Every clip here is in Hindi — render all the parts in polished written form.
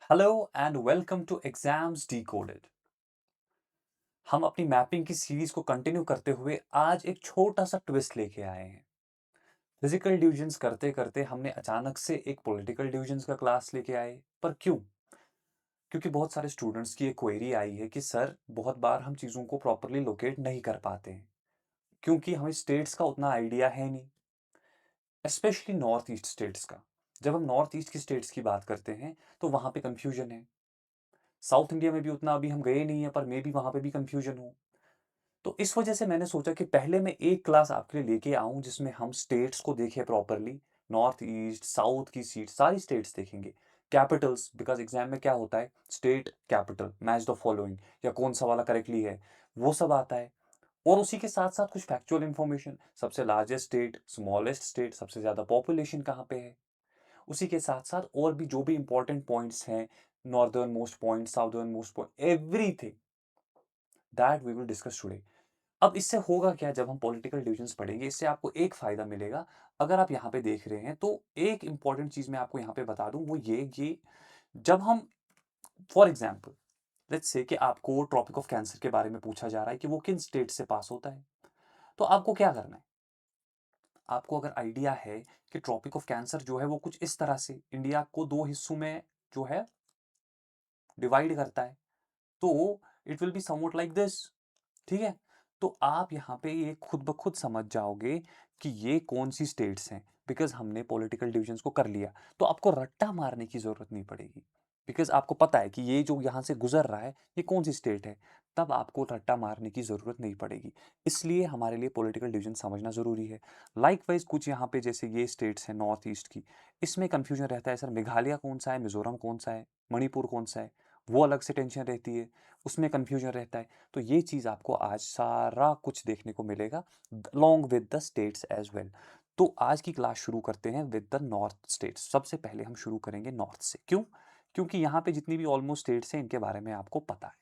Hello and welcome to exams decoded. हम अपनी मैपिंग की सीरीज को कंटिन्यू करते हुए आज एक छोटा सा ट्विस्ट लेके आए हैं। फिजिकल डिविजन्स करते करते हमने अचानक से एक पॉलिटिकल डिविजन्स का क्लास लेके आए। पर क्यों? क्योंकि बहुत सारे स्टूडेंट्स की एक क्वेरी आई है कि सर बहुत बार हम चीज़ों को प्रॉपरली लोकेट नहीं कर पाते हैं क्योंकि हमें स्टेट्स का उतना आइडिया है नहीं, स्पेशली नॉर्थ ईस्ट स्टेट्स का। जब हम नॉर्थ ईस्ट की स्टेट्स की बात करते हैं तो वहाँ पे कंफ्यूजन है। साउथ इंडिया में भी उतना अभी हम गए नहीं है, पर मे बी वहाँ पे भी कंफ्यूजन हो। तो इस वजह से मैंने सोचा कि पहले मैं एक क्लास आपके लिए लेके आऊं जिसमें हम स्टेट्स को देखें प्रॉपरली। नॉर्थ ईस्ट साउथ की सीट सारी स्टेट्स देखेंगे। कैपिटल्स, बिकॉज एग्जाम में क्या होता है, state capital match the following या कौन सा वाला करेक्टली है, वो सब आता है। और उसी के साथ साथ कुछ फैक्चुअल इंफॉर्मेशन, सबसे लार्जेस्ट स्टेट, स्मॉलेस्ट स्टेट, सबसे ज्यादा पॉपुलेशन कहाँ पे है। उसी के साथ साथ और भी जो भी इंपॉर्टेंट पॉइंट्स हैं, northern most point, southern most point, everything that we will discuss today. अब इससे होगा क्या, जब हम पॉलिटिकल डिविजन्स पढ़ेंगे इससे आपको एक फायदा मिलेगा। अगर आप यहाँ पे देख रहे हैं तो एक इंपॉर्टेंट चीज मैं आपको यहाँ पे बता दूं, वो ये जब हम फॉर एग्जाम्पल लेट्स से कि आपको ट्रॉपिक ऑफ कैंसर के बारे में पूछा जा रहा है कि वो किन स्टेट से पास होता है, तो आपको क्या करना है। आपको अगर आइडिया है कि ट्रॉपिक ऑफ कैंसर जो है वो कुछ इस तरह से इंडिया को दो हिस्सों में जो है डिवाइड करता है, तो it will be somewhat like this. ठीक है, तो आप यहाँ पे ये खुद ब खुद समझ जाओगे कि ये कौन सी स्टेट्स हैं, बिकॉज हमने पॉलिटिकल डिविजन्स को कर लिया। तो आपको रट्टा मारने की जरूरत नहीं पड़ेगी, बिकॉज आपको पता है कि ये जो यहाँ से गुजर रहा है ये कौन सी स्टेट है। तब आपको रट्टा मारने की जरूरत नहीं पड़ेगी। इसलिए हमारे लिए पॉलिटिकल डिवीजन समझना जरूरी है। लाइकवाइज कुछ यहाँ पे जैसे ये स्टेट्स हैं नॉर्थ ईस्ट की, इसमें कंफ्यूजन रहता है सर मेघालय कौन सा है, मिजोरम कौन सा है, मणिपुर कौन सा है, वो अलग से टेंशन रहती है, उसमें कंफ्यूजन रहता है। तो ये चीज़ आपको आज सारा कुछ देखने को मिलेगा along with the states as well. तो आज की क्लास शुरू करते हैं विद द नॉर्थ स्टेट्स। सबसे पहले हम शुरू करेंगे नॉर्थ से। क्यों? क्योंकि यहाँ पे जितनी भी ऑलमोस्ट स्टेट्स हैं इनके बारे में आपको पता है,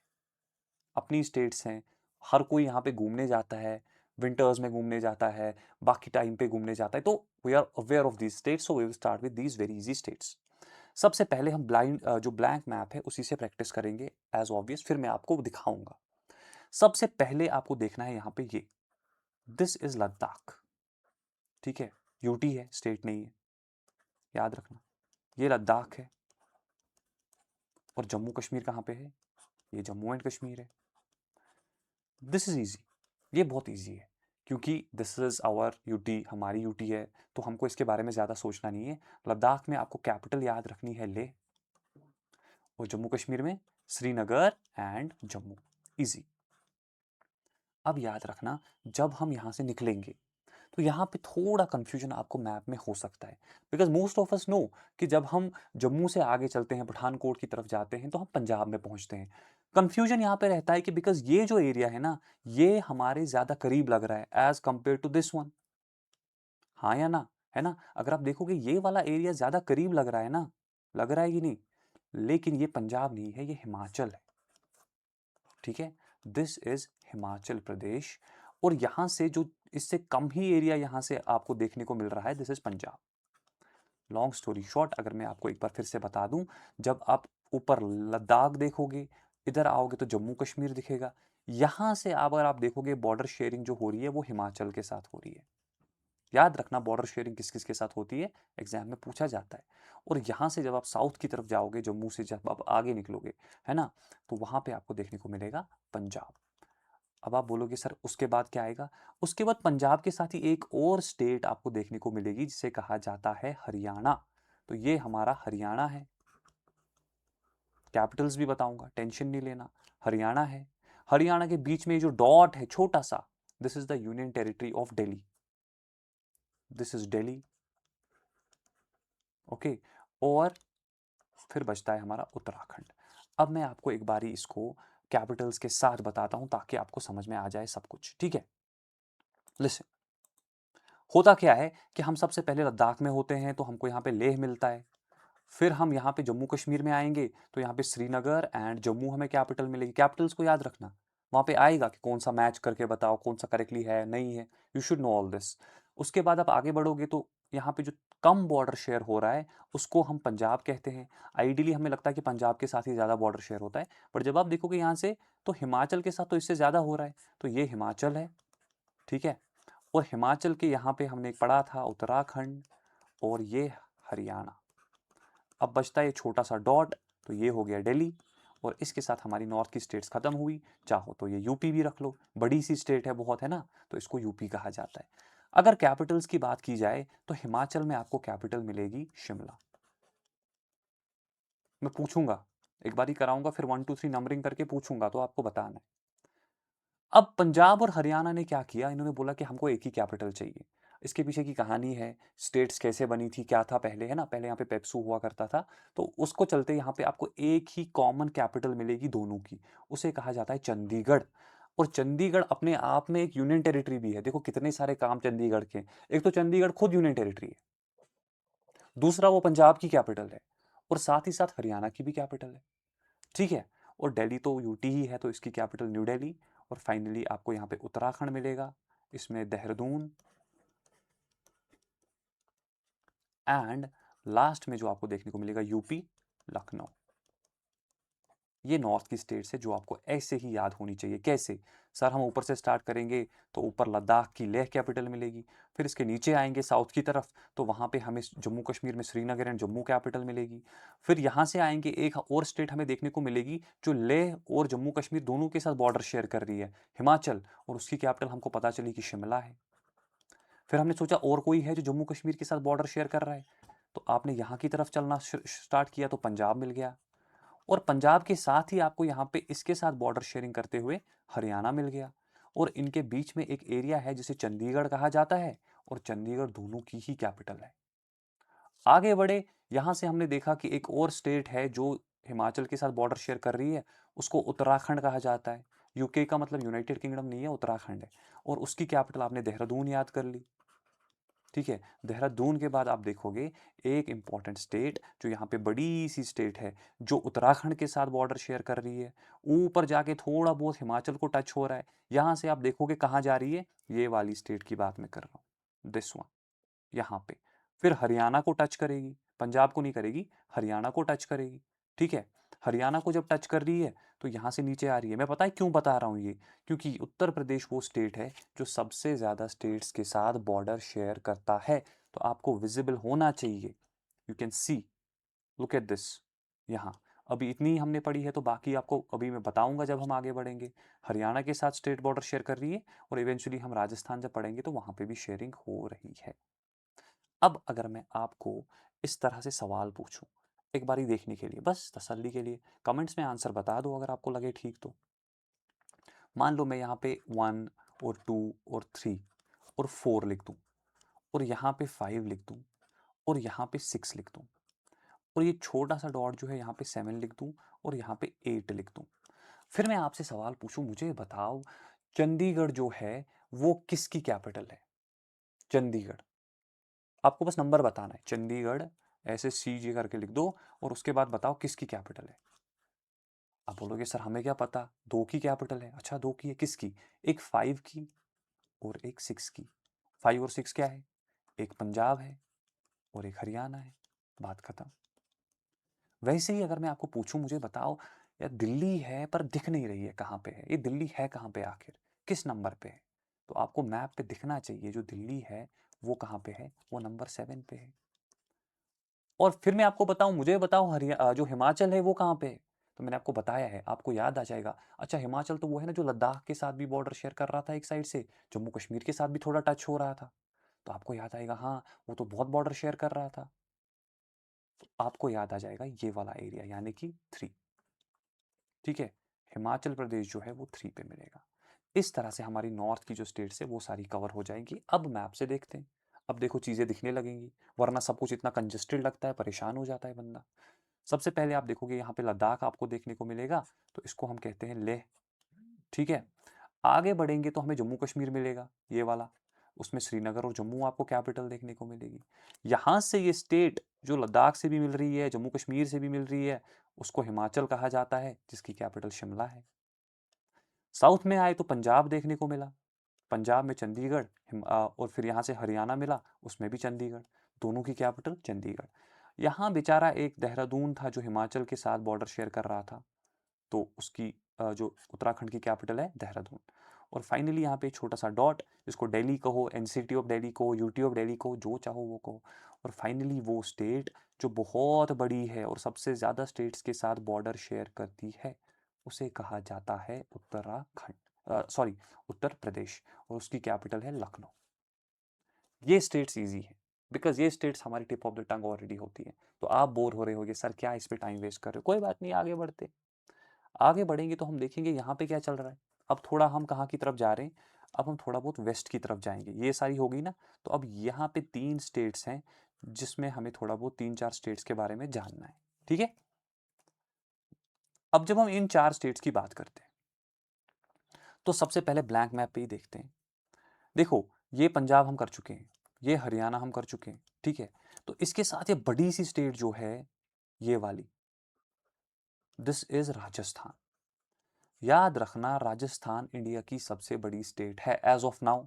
अपनी स्टेट्स हैं। हर कोई यहाँ पे घूमने जाता है, विंटर्स में घूमने जाता है, बाकी टाइम पे घूमने जाता है। तो we are aware of these states, so we will start with these very easy states. सबसे पहले हम जो ब्लैंक मैप है उसी से प्रैक्टिस करेंगे एज ऑब्वियस, फिर मैं आपको दिखाऊंगा। सबसे पहले आपको देखना है यहाँ पे ये, दिस इज लद्दाख। ठीक है, यूटी है, स्टेट नहीं है, याद रखना। ये लद्दाख है। और जम्मू कश्मीर कहाँ पे है? ये जम्मू एंड कश्मीर है। दिस इज इजी, ये बहुत इजी है क्योंकि दिस इज आवर यूटी, हमारी यूटी है, तो हमको इसके बारे में ज़्यादा सोचना नहीं है। लद्दाख में आपको कैपिटल याद रखनी है ले, और जम्मू कश्मीर में श्रीनगर एंड जम्मू। इजी। अब याद रखना, जब हम यहाँ से निकलेंगे तो यहाँ पे थोड़ा कंफ्यूजन आपको मैप में हो सकता है, because most of us know कि जब हम जम्मू से आगे चलते हैं पठानकोट की तरफ जाते हैं तो हम पंजाब में पहुंचते हैं। कंफ्यूजन यहाँ पे रहता है कि बिकॉज ये जो एरिया है ना, ये हमारे ज्यादा करीब लग रहा है as compare to this one. हाँ या ना? है ना? अगर आप देखोगे ये वाला एरिया ज्यादा करीब लग रहा है ना, लग रहा है कि नहीं? लेकिन ये पंजाब नहीं है, ये हिमाचल है। ठीक है, दिस इज हिमाचल प्रदेश। और यहां से जो इससे कम ही एरिया यहां से आपको देखने को मिल रहा है, this is Punjab. Long story short, अगर मैं आपको एक बार फिर से बता दूं, जब आप ऊपर लद्दाख देखोगे, इधर आओगे तो जम्मू कश्मीर दिखेगा। यहां से अगर आप देखोगे बॉर्डर शेयरिंग जो हो रही है वो हिमाचल के साथ हो रही है। याद रखना बॉर्डर शेयरिंग किस किस के साथ होती है, एग्जाम में पूछा जाता है। और यहाँ से जब आप साउथ की तरफ जाओगे, जम्मू से जब आप आगे निकलोगे, है ना, तो वहां पे आपको देखने को मिलेगा पंजाब। अब आप बोलोगे सर उसके बाद क्या आएगा? उसके बाद पंजाब के साथ ही एक और स्टेट आपको देखने को मिलेगी जिसे कहा जाता है हरियाणा। तो ये हमारा हरियाणा है। कैपिटल्स भी बताऊंगा, टेंशन नहीं लेना। हरियाणा है। हरियाणा के बीच में जो डॉट है छोटा सा, this is the union territory of Delhi. This is Delhi. Okay. और फिर बचता है हमारा उत्तराखंड। अब मैं आपको एक बारी इसको कैपिटल्स के साथ बताता हूं ताकि आपको समझ में आ जाए सब कुछ। ठीक है, लिसन। होता क्या है कि हम सबसे पहले लद्दाख में होते हैं तो हमको यहाँ पे लेह मिलता है। फिर हम यहाँ पे जम्मू कश्मीर में आएंगे तो यहाँ पे श्रीनगर एंड जम्मू हमें कैपिटल मिलेगी। कैपिटल्स को याद रखना, वहाँ पे आएगा कि कौन सा मैच करके बताओ, कौन सा करेक्टली है नहीं है। You should know all this. उसके बाद आप आगे बढ़ोगे तो यहाँ पे जो कम बॉर्डर शेयर हो रहा है उसको हम पंजाब कहते हैं। आइडियली हमें लगता है कि पंजाब के साथ ही ज़्यादा बॉर्डर शेयर होता है, पर जब आप देखोगे यहाँ से तो हिमाचल के साथ तो इससे ज़्यादा हो रहा है। तो ये हिमाचल है, ठीक है। और हिमाचल के यहाँ पे हमने पढ़ा था उत्तराखंड, और ये हरियाणा। अब बचता है ये छोटा सा डॉट, तो ये हो गया दिल्ली, और इसके साथ हमारी नॉर्थ की स्टेट्स खत्म हुई। चाहो तो ये यूपी भी रख लो, बड़ी सी स्टेट है बहुत, है ना, तो इसको यूपी कहा जाता है। अगर कैपिटल्स की बात की जाए तो हिमाचल में आपको कैपिटल मिलेगी शिमला। मैं पूछूंगा, एक बार ही कराऊंगा, फिर 1 2 3 नंबरिंग करके पूछूंगा, तो आपको बताना है। अब पंजाब और हरियाणा ने क्या किया, इन्होंने बोला कि हमको एक ही कैपिटल चाहिए। इसके पीछे की कहानी है, स्टेट्स कैसे बनी थी, क्या था पहले, है ना, पहले यहाँ पे पेप्सू हुआ करता था, तो उसको चलते यहाँ पे आपको एक ही कॉमन कैपिटल मिलेगी दोनों की, उसे कहा जाता है चंडीगढ़। और चंडीगढ़ अपने आप में एक यूनियन टेरिटरी भी है। देखो कितने सारे काम चंडीगढ़ के, एक तो चंडीगढ़ खुद यूनियन टेरिटरी है, दूसरा वो पंजाब की कैपिटल है, और साथ ही साथ हरियाणा की भी कैपिटल है, ठीक है। और दिल्ली तो यूटी ही है, तो इसकी कैपिटल न्यू दिल्ली। और फाइनली आपको यहाँ पे उत्तराखंड मिलेगा, इसमें देहरादून, एंड लास्ट में जो आपको देखने को मिलेगा यूपी, लखनऊ। ये नॉर्थ की स्टेट्स है जो आपको ऐसे ही याद होनी चाहिए। कैसे सर, हम ऊपर से स्टार्ट करेंगे तो ऊपर लद्दाख की लेह कैपिटल मिलेगी, फिर इसके नीचे आएंगे साउथ की तरफ तो वहाँ पे हमें जम्मू कश्मीर में श्रीनगर एंड जम्मू कैपिटल मिलेगी। फिर यहाँ से आएंगे एक और स्टेट हमें देखने को मिलेगी जो लेह और जम्मू कश्मीर दोनों के साथ बॉर्डर शेयर कर रही है, हिमाचल, और उसकी कैपिटल हमको पता चली कि शिमला है। फिर हमने सोचा और कोई है जो जम्मू कश्मीर के साथ बॉर्डर शेयर कर रहा है, तो आपने यहाँ की तरफ चलना स्टार्ट किया तो पंजाब मिल गया। और पंजाब के साथ ही आपको यहाँ पे इसके साथ बॉर्डर शेयरिंग करते हुए हरियाणा मिल गया। और इनके बीच में एक एरिया है जिसे चंडीगढ़ कहा जाता है, और चंडीगढ़ दोनों की ही कैपिटल है। आगे बढ़े, यहाँ से हमने देखा कि एक और स्टेट है जो हिमाचल के साथ बॉर्डर शेयर कर रही है, उसको उत्तराखंड कहा जाता है। यूके का मतलब यूनाइटेड किंगडम नहीं है, उत्तराखंड है। और उसकी कैपिटल आपने देहरादून याद कर ली, ठीक है। देहरादून के बाद आप देखोगे एक इंपॉर्टेंट स्टेट जो यहाँ पे बड़ी सी स्टेट है, जो उत्तराखंड के साथ बॉर्डर शेयर कर रही है, ऊपर जाके थोड़ा बहुत हिमाचल को टच हो रहा है। यहाँ से आप देखोगे कहाँ जा रही है, ये वाली स्टेट की बात मैं कर रहा हूँ, दिस वन, यहाँ पे। फिर हरियाणा को टच करेगी, पंजाब को नहीं करेगी, हरियाणा को टच करेगी, ठीक है। हरियाणा को जब टच कर रही है तो यहाँ से नीचे आ रही है। मैं पता है क्यों बता रहा हूँ ये, क्योंकि उत्तर प्रदेश वो स्टेट है जो सबसे ज़्यादा स्टेट्स के साथ बॉर्डर शेयर करता है, तो आपको विजिबल होना चाहिए। You can see, look at this, यहाँ। अभी इतनी ही हमने पढ़ी है, तो बाकी आपको अभी मैं बताऊंगा जब हम आगे बढ़ेंगे। हरियाणा के साथ स्टेट बॉर्डर शेयर कर रही है, और इवेंचुअली हम राजस्थान जब पढ़ेंगे तो वहाँ पे भी शेयरिंग हो रही है। अब अगर मैं आपको इस तरह से सवाल पूछूं, एक बारी देखने के लिए, बस तसल्ली के लिए, कमेंट्स में आंसर बता दो अगर आपको लगे ठीक तो। मान लो मैं यहाँ पे 1 और 2 और 3 और 4 लिख दूँ, और यहाँ पे 5 लिख दूँ, और यहाँ पे 6 लिख दूँ, और ये छोटा सा डॉट जो है यहाँ पे 7 लिख दूँ, और यहाँ पे 8 लिख दूँ। फिर मैं आपसे सवाल पूछूं, मुझे बताओ चंडीगढ़ जो है वो किसकी कैपिटल है? चंडीगढ़, आपको बस नंबर बताना है। चंडीगढ़ ऐसे सी जी करके लिख दो, और उसके बाद बताओ किसकी कैपिटल है। आप बोलोगे सर हमें क्या पता, दो की कैपिटल है। अच्छा, दो की है, किसकी? एक 5 की और एक 6 की। 5 और 6 क्या है? एक पंजाब है और एक हरियाणा है, बात खत्म। वैसे ही अगर मैं आपको पूछूं, मुझे बताओ यार दिल्ली है पर दिख नहीं रही है, कहाँ पे है ये दिल्ली, है कहाँ पे आखिर, किस नंबर पे है? तो आपको मैप पे दिखना चाहिए जो दिल्ली है वो कहाँ पे है, वो नंबर 7 पे है। और फिर मैं आपको बताऊं, मुझे बताओ जो हिमाचल है वो कहाँ पे है? तो मैंने आपको बताया है, आपको याद आ जाएगा। अच्छा, हिमाचल तो वो है ना जो लद्दाख के साथ भी बॉर्डर शेयर कर रहा था एक साइड से, जम्मू कश्मीर के साथ भी थोड़ा टच हो रहा था, तो आपको याद आएगा हाँ, वो तो बहुत बॉर्डर शेयर कर रहा था। तो आपको याद आ जाएगा ये वाला एरिया, यानी कि 3, ठीक है। हिमाचल प्रदेश जो है वो 3 पे मिलेगा। इस तरह से हमारी नॉर्थ की जो स्टेट्स है वो सारी कवर हो जाएंगी। अब मैप से देखते हैं, अब देखो चीज़ें दिखने लगेंगी, वरना सब कुछ इतना कंजेस्टेड लगता है, परेशान हो जाता है बंदा। सबसे पहले आप देखोगे यहाँ पे लद्दाख आपको देखने को मिलेगा, तो इसको हम कहते हैं लेह, ठीक है। आगे बढ़ेंगे तो हमें जम्मू कश्मीर मिलेगा, ये वाला, उसमें श्रीनगर और जम्मू आपको कैपिटल देखने को मिलेगी। यहाँ से ये स्टेट जो लद्दाख से भी मिल रही है, जम्मू कश्मीर से भी मिल रही है, उसको हिमाचल कहा जाता है, जिसकी कैपिटल शिमला है। साउथ में आए तो पंजाब देखने को मिला, पंजाब में चंडीगढ़, और फिर यहाँ से हरियाणा मिला, उसमें भी चंडीगढ़। दोनों की कैपिटल चंडीगढ़। यहाँ बेचारा एक देहरादून था जो हिमाचल के साथ बॉर्डर शेयर कर रहा था, तो उसकी जो उत्तराखंड की कैपिटल है देहरादून। और फाइनली यहाँ पे छोटा सा डॉट, इसको दिल्ली कहो, एनसीटी ऑफ दिल्ली कहो, यूटी ऑफ दिल्ली कहो, जो चाहो वो कहो। और फाइनली वो स्टेट जो बहुत बड़ी है और सबसे ज़्यादा स्टेट्स के साथ बॉर्डर शेयर करती है, उसे कहा जाता है उत्तराखंड, सॉरी, उत्तर प्रदेश, और उसकी कैपिटल है लखनऊ। ये स्टेट्स ईजी है बिकॉज ये स्टेट्स हमारी tip of the tongue already होती है। तो आप बोर हो रहे होगे सर क्या इस पे टाइम वेस्ट कर रहे हो, कोई बात नहीं, आगे बढ़ते। आगे बढ़ेंगे तो हम देखेंगे यहाँ पे क्या चल रहा है। अब थोड़ा हम कहाँ की तरफ जा रहे हैं, अब हम थोड़ा बहुत वेस्ट की तरफ जाएंगे। ये सारी हो गई ना, तो अब यहाँ पे 3 स्टेट्स हैं जिसमें हमें थोड़ा बहुत 3-4 स्टेट्स के बारे में जानना है, ठीक है। अब जब हम इन 4 स्टेट्स की बात करते हैं तो सबसे पहले ब्लैंक मैप पे ही देखते हैं। देखो, ये पंजाब हम कर चुके हैं, ये हरियाणा हम कर चुके हैं, ठीक है। तो इसके साथ ये बड़ी सी स्टेट जो है, ये वाली, दिस इज राजस्थान। याद रखना, राजस्थान इंडिया की सबसे बड़ी स्टेट है एज ऑफ नाउ।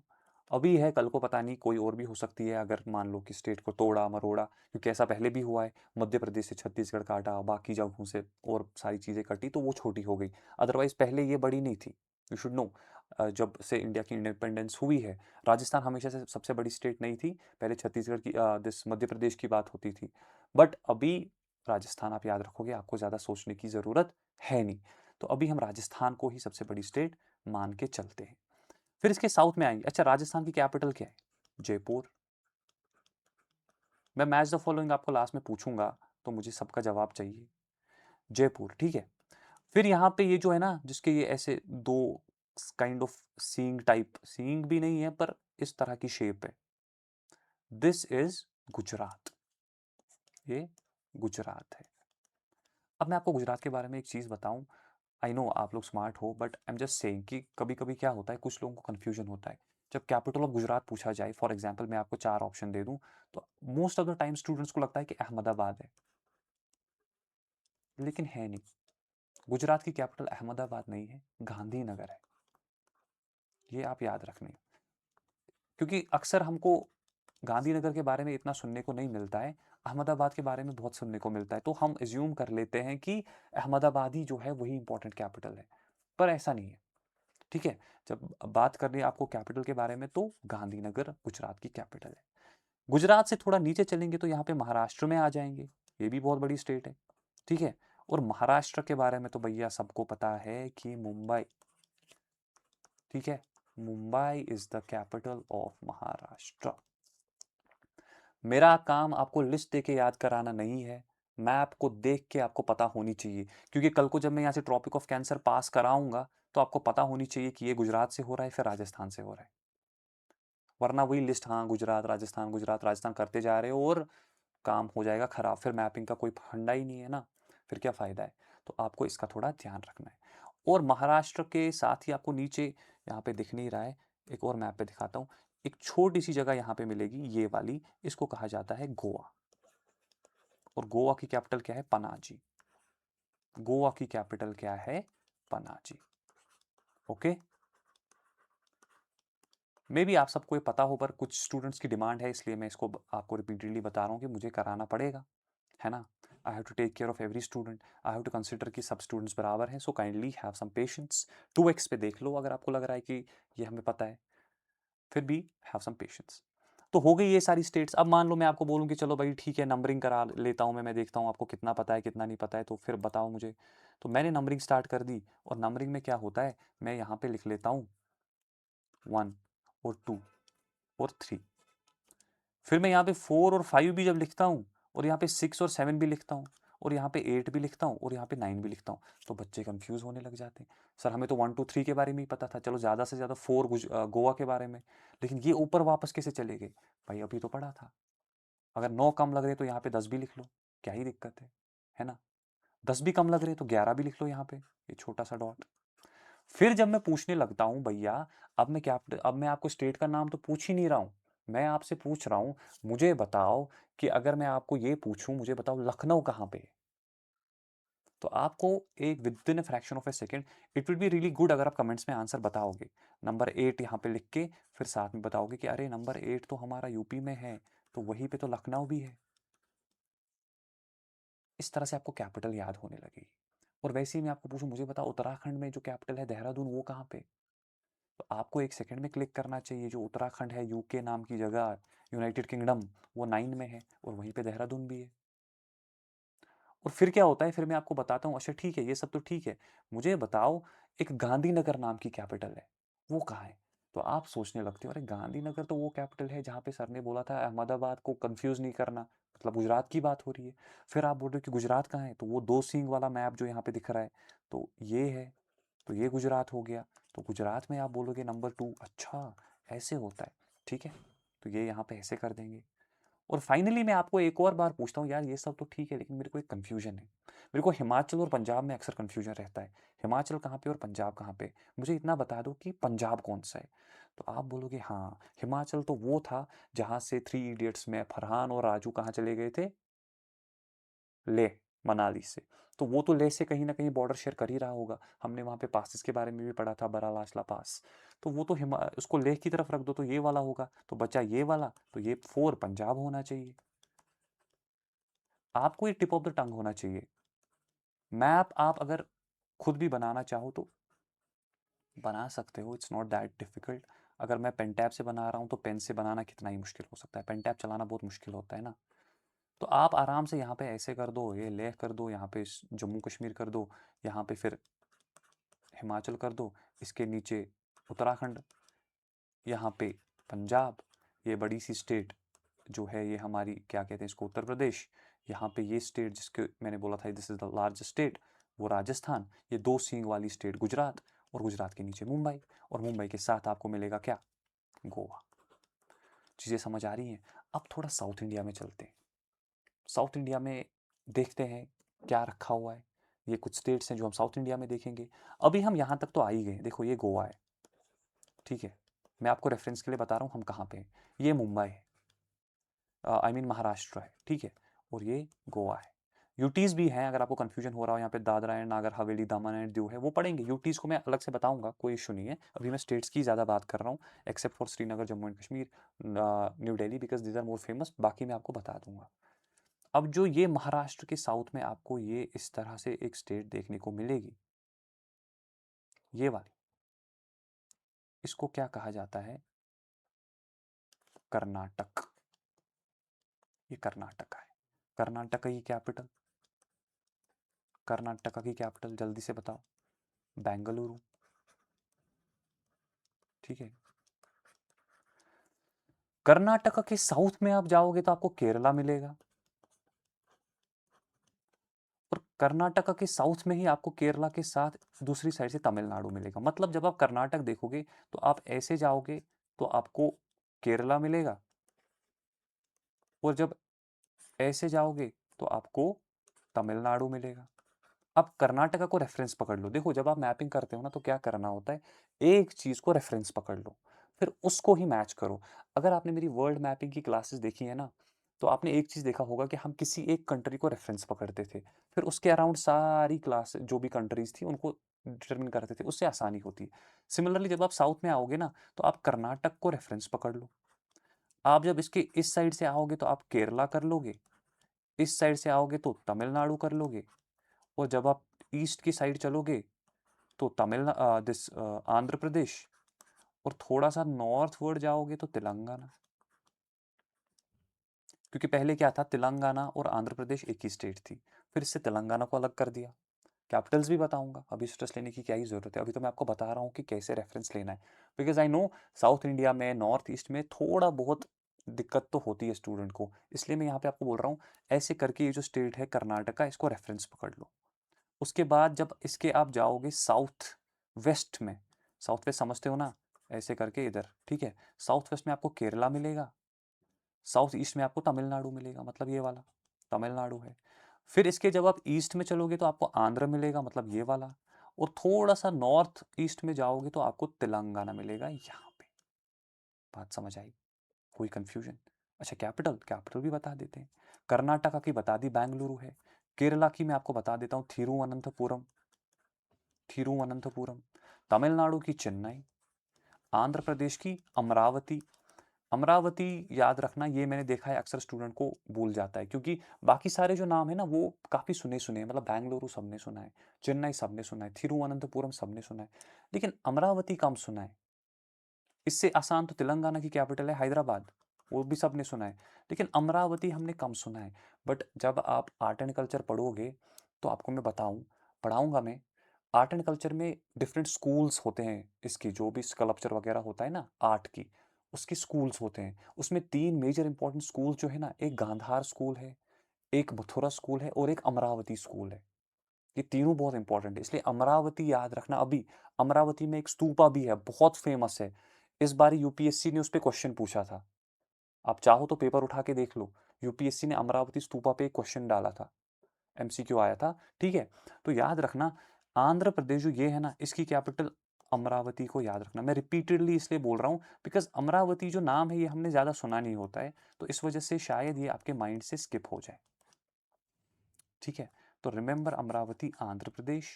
अभी है, कल को पता नहीं कोई और भी हो सकती है, अगर मान लो कि स्टेट को तोड़ा मरोड़ा, क्योंकि ऐसा पहले भी हुआ है। मध्य प्रदेश से छत्तीसगढ़ काटा, बाकी जगहों से और सारी चीज़ें कटी तो वो छोटी हो गई। अदरवाइज पहले ये बड़ी नहीं थी, यू शुड नो। जब से इंडिया की इंडिपेंडेंस हुई है, राजस्थान हमेशा से सबसे बड़ी स्टेट नहीं थी। पहले छत्तीसगढ़ की, दिस मध्य प्रदेश की बात होती थी। बट अभी राजस्थान, आप याद रखोगे, आपको ज़्यादा सोचने की ज़रूरत है नहीं। तो अभी हम राजस्थान को ही सबसे बड़ी स्टेट मान के चलते हैं। फिर इसके साउथ में आएंगे। अच्छा, राजस्थान की कैपिटल क्या है? जयपुर। मैं मैच द फॉलोइंग आपको लास्ट में पूछूंगा, तो मुझे सबका जवाब चाहिए। जयपुर, ठीक है। फिर यहाँ पे ये जो है ना, जिसके ये ऐसे दो काइंड ऑफ सींग टाइप, सींग भी नहीं है पर इस तरह की शेप है, दिस इज गुजरात। ये गुजरात है। अब मैं आपको गुजरात के बारे में एक चीज़ बताऊं। आई नो आप लोग स्मार्ट हो, but I am just saying कि कभी कभी क्या होता है, कुछ लोगों को कन्फ्यूजन होता है। जब कैपिटल ऑफ गुजरात पूछा जाए, फॉर एग्जाम्पल मैं आपको 4 ऑप्शन दे दूं, तो most of the time students को लगता है कि अहमदाबाद है, लेकिन है नहीं। गुजरात की कैपिटल अहमदाबाद नहीं है, गांधीनगर है। ये आप याद रखने, क्योंकि अक्सर हमको गांधीनगर के बारे में इतना सुनने को नहीं मिलता है, अहमदाबाद के बारे में बहुत सुनने को मिलता है। तो हम एज्यूम कर लेते हैं कि अहमदाबाद ही जो है वही इंपॉर्टेंट कैपिटल है, पर ऐसा नहीं है, ठीक है। जब बात करनी है आपको कैपिटल के बारे में, तो गांधीनगर गुजरात की कैपिटल है। गुजरात से थोड़ा नीचे चलेंगे तो यहाँ पे महाराष्ट्र में आ जाएंगे, ये भी बहुत बड़ी स्टेट है, ठीक है। और महाराष्ट्र के बारे में तो भैया सबको पता है कि मुंबई, ठीक है। Mumbai is the capital of Maharashtra. मेरा काम आपको लिस्ट देके याद कराना नहीं है, मैप को देख के आपको पता होनी चाहिए, क्योंकि कल को जब मैं यहाँ से ट्रॉपिक ऑफ कैंसर पास कराऊंगा तो आपको पता होनी चाहिए कि ये गुजरात से हो रहा है फिर राजस्थान से हो रहा है। वरना वही लिस्ट, हाँ गुजरात राजस्थान करते जा रहे हो और काम हो जाएगा खराब, फिर मैपिंग का कोई फंडा ही नहीं है ना, फिर क्या फ़ायदा है। तो आपको इसका थोड़ा ध्यान रखना है। और महाराष्ट्र के साथ ही आपको नीचे यहाँ पे दिख नहीं रहा है, एक और मैप पे दिखाता हूँ, एक छोटी सी जगह यहाँ पे मिलेगी, ये वाली, इसको कहा जाता है गोवा। और गोवा की कैपिटल क्या है? पनाजी। गोवा की कैपिटल क्या है? पनाजी। ओके, मे बी आप सबको ये पता हो, पर कुछ स्टूडेंट्स की डिमांड है, इसलिए मैं इसको आपको रिपीटेडली बता रहा हूँ कि मुझे कराना पड़ेगा, है ना। I have to take care of every student, I have to consider कि सब स्टूडेंट्स बराबर हैं, so kindly have some patience. 2x पे देख लो अगर आपको लग रहा है कि ये हमें पता है, फिर भी हैव सम पेशेंस। तो हो गई ये सारी स्टेट्स। अब मान लो मैं आपको बोलूँ कि चलो भाई ठीक है, नंबरिंग करा लेता हूँ मैं देखता हूँ आपको कितना पता है कितना नहीं पता है, तो फिर बताओ मुझे। तो मैंने नंबरिंग स्टार्ट कर दी, और नंबरिंग में क्या होता है, मैं यहाँ पे लिख लेता हूँ 1 और 2 और 3। फिर मैं यहाँ पे 4 और 5 भी जब लिखता हूँ, और यहाँ पे 6 और 7 भी लिखता हूँ, और यहाँ पे 8 भी लिखता हूँ, और यहाँ पे 9 भी लिखता हूँ, तो बच्चे कंफ्यूज होने लग जाते हैं। सर हमें तो 1 2 3 के बारे में ही पता था, चलो ज़्यादा से ज़्यादा 4 गोवा के बारे में, लेकिन ये ऊपर वापस कैसे चले गए? भाई अभी तो पढ़ा था। अगर 9 कम लग रहे तो यहाँ पे 10 भी लिख लो, क्या ही दिक्कत है ना। 10 भी कम लग रहे तो 11 भी लिख लो यहाँ पे, ये छोटा सा डॉट। फिर जब मैं पूछने लगता हूँ भैया, अब मैं आपको स्टेट का नाम तो पूछ ही नहीं रहा हूँ, मैं आपसे पूछ रहा हूँ, मुझे बताओ कि अगर मैं आपको ये पूछूं, मुझे बताओ लखनऊ कहाँ पे है, तो आपको एक with in a fraction of A second, it will be really good अगर आप कमेंट्स में आंसर बताओगे। नंबर 8 यहाँ पे लिख के फिर साथ में बताओगे कि अरे नंबर 8 तो हमारा यूपी में है, तो वहीं पे तो लखनऊ भी है। इस तरह से आपको कैपिटल याद होने लगेगी। और वैसे ही मैं आपको पूछूं, मुझे बताओ उत्तराखंड में जो कैपिटल है देहरादून, वो कहाँ पे? तो आपको एक सेकंड में क्लिक करना चाहिए, जो उत्तराखंड है यूके नाम की जगह, यूनाइटेड किंगडम, वो 9 में है और वहीं पे देहरादून भी है। और फिर क्या होता है, फिर मैं आपको बताता हूँ। अच्छा ठीक है, ये सब तो ठीक है, मुझे बताओ एक गांधीनगर नाम की कैपिटल है, वो कहाँ है? तो आप सोचने लगते हो, अरे गांधीनगर तो वो कैपिटल है जहाँ पे सर ने बोला था अहमदाबाद को कंफ्यूज नहीं करना, मतलब गुजरात की बात हो रही है। फिर आप बोल रहे हो कि गुजरात कहाँ है, तो वो दो सींग वाला मैप जो यहाँ पे दिख रहा है, तो ये है, तो ये गुजरात हो गया। तो गुजरात में आप बोलोगे नंबर 2, अच्छा ऐसे होता है, ठीक है, तो ये यहाँ पे ऐसे कर देंगे। और फाइनली मैं आपको एक और बार पूछता हूँ यार, ये सब तो ठीक है, लेकिन मेरे को एक कन्फ्यूजन है। मेरे को हिमाचल और पंजाब में अक्सर कन्फ्यूजन रहता है, हिमाचल कहाँ पे और पंजाब कहाँ पे। मुझे इतना बता दो कि पंजाब कौन सा है। तो आप बोलोगे हाँ, हिमाचल तो वो था जहाँ से 3 इडियट्स में फरहान और राजू कहाँ चले गए थे, ले, मनाली से। तो वो तो ले से कहीं ना कहीं बॉर्डर शेयर कर ही रहा होगा, हमने वहाँ पे पासिस के बारे में भी पढ़ा था, बरालाशला पास। तो वो तो उसको लेह की तरफ रख दो तो ये वाला होगा, तो बचा ये वाला, तो ये 4 पंजाब होना चाहिए। आपको ये टिप ऑफ द टंग होना चाहिए। मैप आप अगर खुद भी बनाना चाहो तो बना सकते हो, इट्स नॉट दैट डिफिकल्ट। अगर मैं पेन टैब से बना रहा हूँ तो पेन से बनाना कितना ही मुश्किल हो सकता है, पेन टैब चलाना बहुत मुश्किल होता है ना। तो आप आराम से यहाँ पे ऐसे कर दो, ये लेह कर दो, यहाँ पे जम्मू कश्मीर कर दो, यहाँ पे फिर हिमाचल कर दो, इसके नीचे उत्तराखंड, यहाँ पे पंजाब, ये बड़ी सी स्टेट जो है ये हमारी क्या कहते हैं इसको, उत्तर प्रदेश। यहाँ पे ये स्टेट जिसके मैंने बोला था this is the largest state, वो राजस्थान। ये दो सींग वाली स्टेट गुजरात, और गुजरात के नीचे मुंबई, और मुंबई के साथ आपको मिलेगा क्या, गोवा। चीज़ें समझ आ रही हैं? अब थोड़ा साउथ इंडिया में चलते हैं। साउथ इंडिया में देखते हैं क्या रखा हुआ है। ये कुछ स्टेट्स हैं जो हम साउथ इंडिया में देखेंगे। अभी हम यहाँ तक तो आ ही गए, देखो ये गोवा है, ठीक है, मैं आपको रेफरेंस के लिए बता रहा हूँ हम कहाँ पे हैं। ये मुंबई है, आई मीन महाराष्ट्र है, ठीक है, और ये गोवा है। यूटीज भी हैं, अगर आपको कंफ्यूजन हो रहा हो, यहाँ पे Dadra and Nagar Haveli, Daman and Diu है, वो पढ़ेंगे। यूटीज को मैं अलग से बताऊंगा, कोई इशू नहीं है। अभी मैं स्टेट्स की ज़्यादा बात कर रहा हूँ, except for Srinagar, Jammu and Kashmir, New Delhi, because these are more famous, बाकी मैं आपको बता दूंगा। अब जो ये महाराष्ट्र के साउथ में आपको ये इस तरह से एक स्टेट देखने को मिलेगी, ये वाली, इसको क्या कहा जाता है, कर्नाटक। ये कर्नाटक है, कर्नाटक की कैपिटल, कर्नाटक की कैपिटल जल्दी से बताओ, बेंगलुरु, ठीक है। कर्नाटक के साउथ में आप जाओगे तो आपको केरला मिलेगा, और कर्नाटक के साउथ में ही आपको केरला के साथ दूसरी साइड से तमिलनाडु मिलेगा। मतलब जब आप कर्नाटक देखोगे तो आप ऐसे जाओगे तो आपको केरला मिलेगा, और जब ऐसे जाओगे तो आपको तमिलनाडु मिलेगा। अब कर्नाटका को रेफरेंस पकड़ लो। देखो जब आप मैपिंग करते हो ना तो क्या करना होता है, एक चीज को रेफरेंस पकड़ लो, फिर उसको ही मैच करो। अगर आपने मेरी वर्ल्ड मैपिंग की क्लासेस देखी है ना, तो आपने एक चीज देखा होगा कि हम किसी एक कंट्री को रेफरेंस पकड़ते थे, फिर उसके अराउंड सारी क्लास जो भी कंट्रीज थी उनको डिटरमिन करते थे, उससे आसानी होती है। सिमिलरली जब आप साउथ में आओगे ना तो आप कर्नाटक को रेफरेंस पकड़ लो। आप जब इसके इस साइड से आओगे तो आप केरला कर लोगे, इस साइड से आओगे तो तमिलनाडु कर लोगे, और जब आप ईस्ट की साइड चलोगे तो आंध्र प्रदेश, और थोड़ा सा नॉर्थ वर्ड जाओगे तो तेलंगाना। क्योंकि पहले क्या था, तेलंगाना और आंध्र प्रदेश एक ही स्टेट थी, फिर इससे तेलंगाना को अलग कर दिया। कैपिटल्स भी बताऊंगा, अभी स्ट्रेस लेने की क्या ही जरूरत है, अभी तो मैं आपको बता रहा हूँ कि कैसे रेफरेंस लेना है। Because I know south India में, नॉर्थ ईस्ट में थोड़ा बहुत दिक्कत तो होती है स्टूडेंट को, इसलिए मैं यहाँ पे आपको बोल रहा हूँ ऐसे करके ये जो स्टेट है कर्नाटका, इसको रेफरेंस पकड़ लो। उसके बाद जब इसके आप जाओगे साउथ वेस्ट में, साउथ वेस्ट समझते हो ना, ऐसे करके इधर, ठीक है, साउथ वेस्ट में आपको केरला मिलेगा, साउथ ईस्ट में आपको तमिलनाडु मिलेगा, मतलब ये वाला तमिलनाडु है। फिर इसके जब आप ईस्ट में चलोगे तो आपको आंध्र मिलेगा, मतलब ये वाला, और थोड़ा सा नॉर्थ ईस्ट में जाओगे तो आपको तेलंगाना मिलेगा यहाँ पे। बात समझ आई? कोई कंफ्यूजन? अच्छा कैपिटल, कैपिटल भी बता देते हैं। कर्नाटका की बता दी, बेंगलुरु है। केरला की मैं आपको बता देता हूँ, थिरुवनंतपुरम, थिरुवनंतपुरम। तमिलनाडु की चेन्नई, आंध्र प्रदेश की अमरावती, अमरावती याद रखना, ये मैंने देखा है अक्सर स्टूडेंट को भूल जाता है, क्योंकि बाकी सारे जो नाम है ना वो काफ़ी सुने सुने हैं, मतलब बेंगलुरु सबने सुना है, चेन्नई सबने सुना है, थिरुवनंतपुरम सबने सुना है, लेकिन अमरावती कम सुना है। इससे आसान तो तेलंगाना की कैपिटल है हैदराबाद, वो भी सबने सुना है, लेकिन अमरावती हमने कम सुना है। बट जब आप आर्ट एंड कल्चर पढ़ोगे तो आपको मैं बताऊं, पढ़ाऊंगा मैं। आर्ट एंड कल्चर में डिफरेंट स्कूल्स होते हैं, इसकी जो भी स्कल्पचर वगैरह होता है ना आर्ट की, उसके स्कूल्स होते हैं। उसमें तीन मेजर इंपॉर्टेंट स्कूल जो है ना, एक गांधार स्कूल है, एक मथुरा स्कूल है और एक अमरावती स्कूल है। ये तीनों बहुत इंपॉर्टेंट है, इसलिए अमरावती याद रखना। अभी अमरावती में एक स्तूपा भी है, बहुत फेमस है। इस बार यूपीएससी ने उस पर क्वेश्चन पूछा था, आप चाहो तो पेपर उठा के देख लो। यूपीएससी ने अमरावती स्तूपा पे एक क्वेश्चन डाला था, एमसीक्यू आया था। ठीक है, तो याद रखना, आंध्र प्रदेश जो ये है ना, इसकी कैपिटल अमरावती को याद रखना। मैं रिपीटेडली इसलिए बोल रहा हूँ बिकॉज अमरावती जो नाम है ये हमने ज़्यादा सुना नहीं होता है, तो इस वजह से शायद ये आपके माइंड से स्किप हो जाए। ठीक है, तो रिमेंबर अमरावती आंध्र प्रदेश,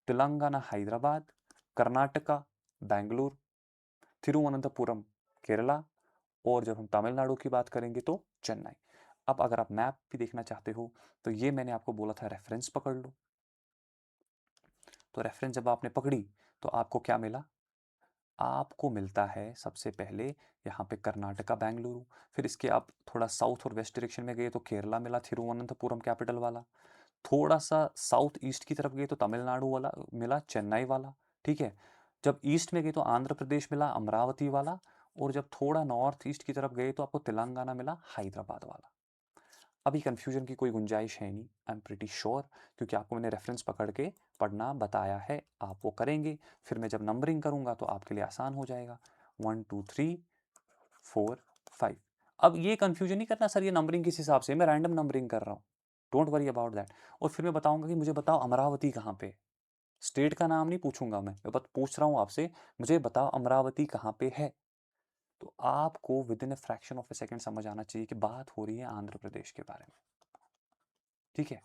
तेलंगाना हैदराबाद, कर्नाटका बेंगलुरु, तिरुवनंतपुरम केरला, और जब हम तमिलनाडु की बात करेंगे तो चेन्नई। अब अगर आप मैप भी देखना चाहते हो तो ये मैंने आपको बोला था रेफरेंस पकड़ लो। तो रेफरेंस जब आपने पकड़ी तो आपको क्या मिला? आपको मिलता है सबसे पहले यहाँ पे कर्नाटका बेंगलुरु, फिर इसके आप थोड़ा साउथ और वेस्ट डायरेक्शन में गए तो केरला मिला, थिरुवनंतपुरम कैपिटल वाला। थोड़ा सा साउथ ईस्ट की तरफ गए तो तमिलनाडु वाला मिला, चेन्नई वाला। ठीक है, जब ईस्ट में गए तो आंध्र प्रदेश मिला, अमरावती वाला। और जब थोड़ा नॉर्थ ईस्ट की तरफ गए तो आपको तेलंगाना मिला, हैदराबाद वाला। अभी कन्फ्यूजन की कोई गुंजाइश है नहीं, आई एम प्रिटी श्योर, क्योंकि आपको मैंने रेफरेंस पकड़ के पढ़ना बताया है, आप वो करेंगे। फिर मैं जब नंबरिंग करूंगा तो आपके लिए आसान हो जाएगा, 1 2 3 4 5। अब ये कन्फ्यूजन नहीं करना सर ये नंबरिंग किस हिसाब से, मैं रैंडम नंबरिंग कर रहा हूँ, डोंट वरी अबाउट दैट। और फिर मैं बताऊंगा कि मुझे बताओ अमरावती कहाँ पे, स्टेट का नाम नहीं पूछूंगा मैं बस पूछ रहा हूँ आपसे, मुझे बताओ अमरावती कहाँ पे है। तो आपको with in a fraction of A second समझ आना चाहिए कि बात हो रही है आंध्र प्रदेश के बारे में। ठीक है,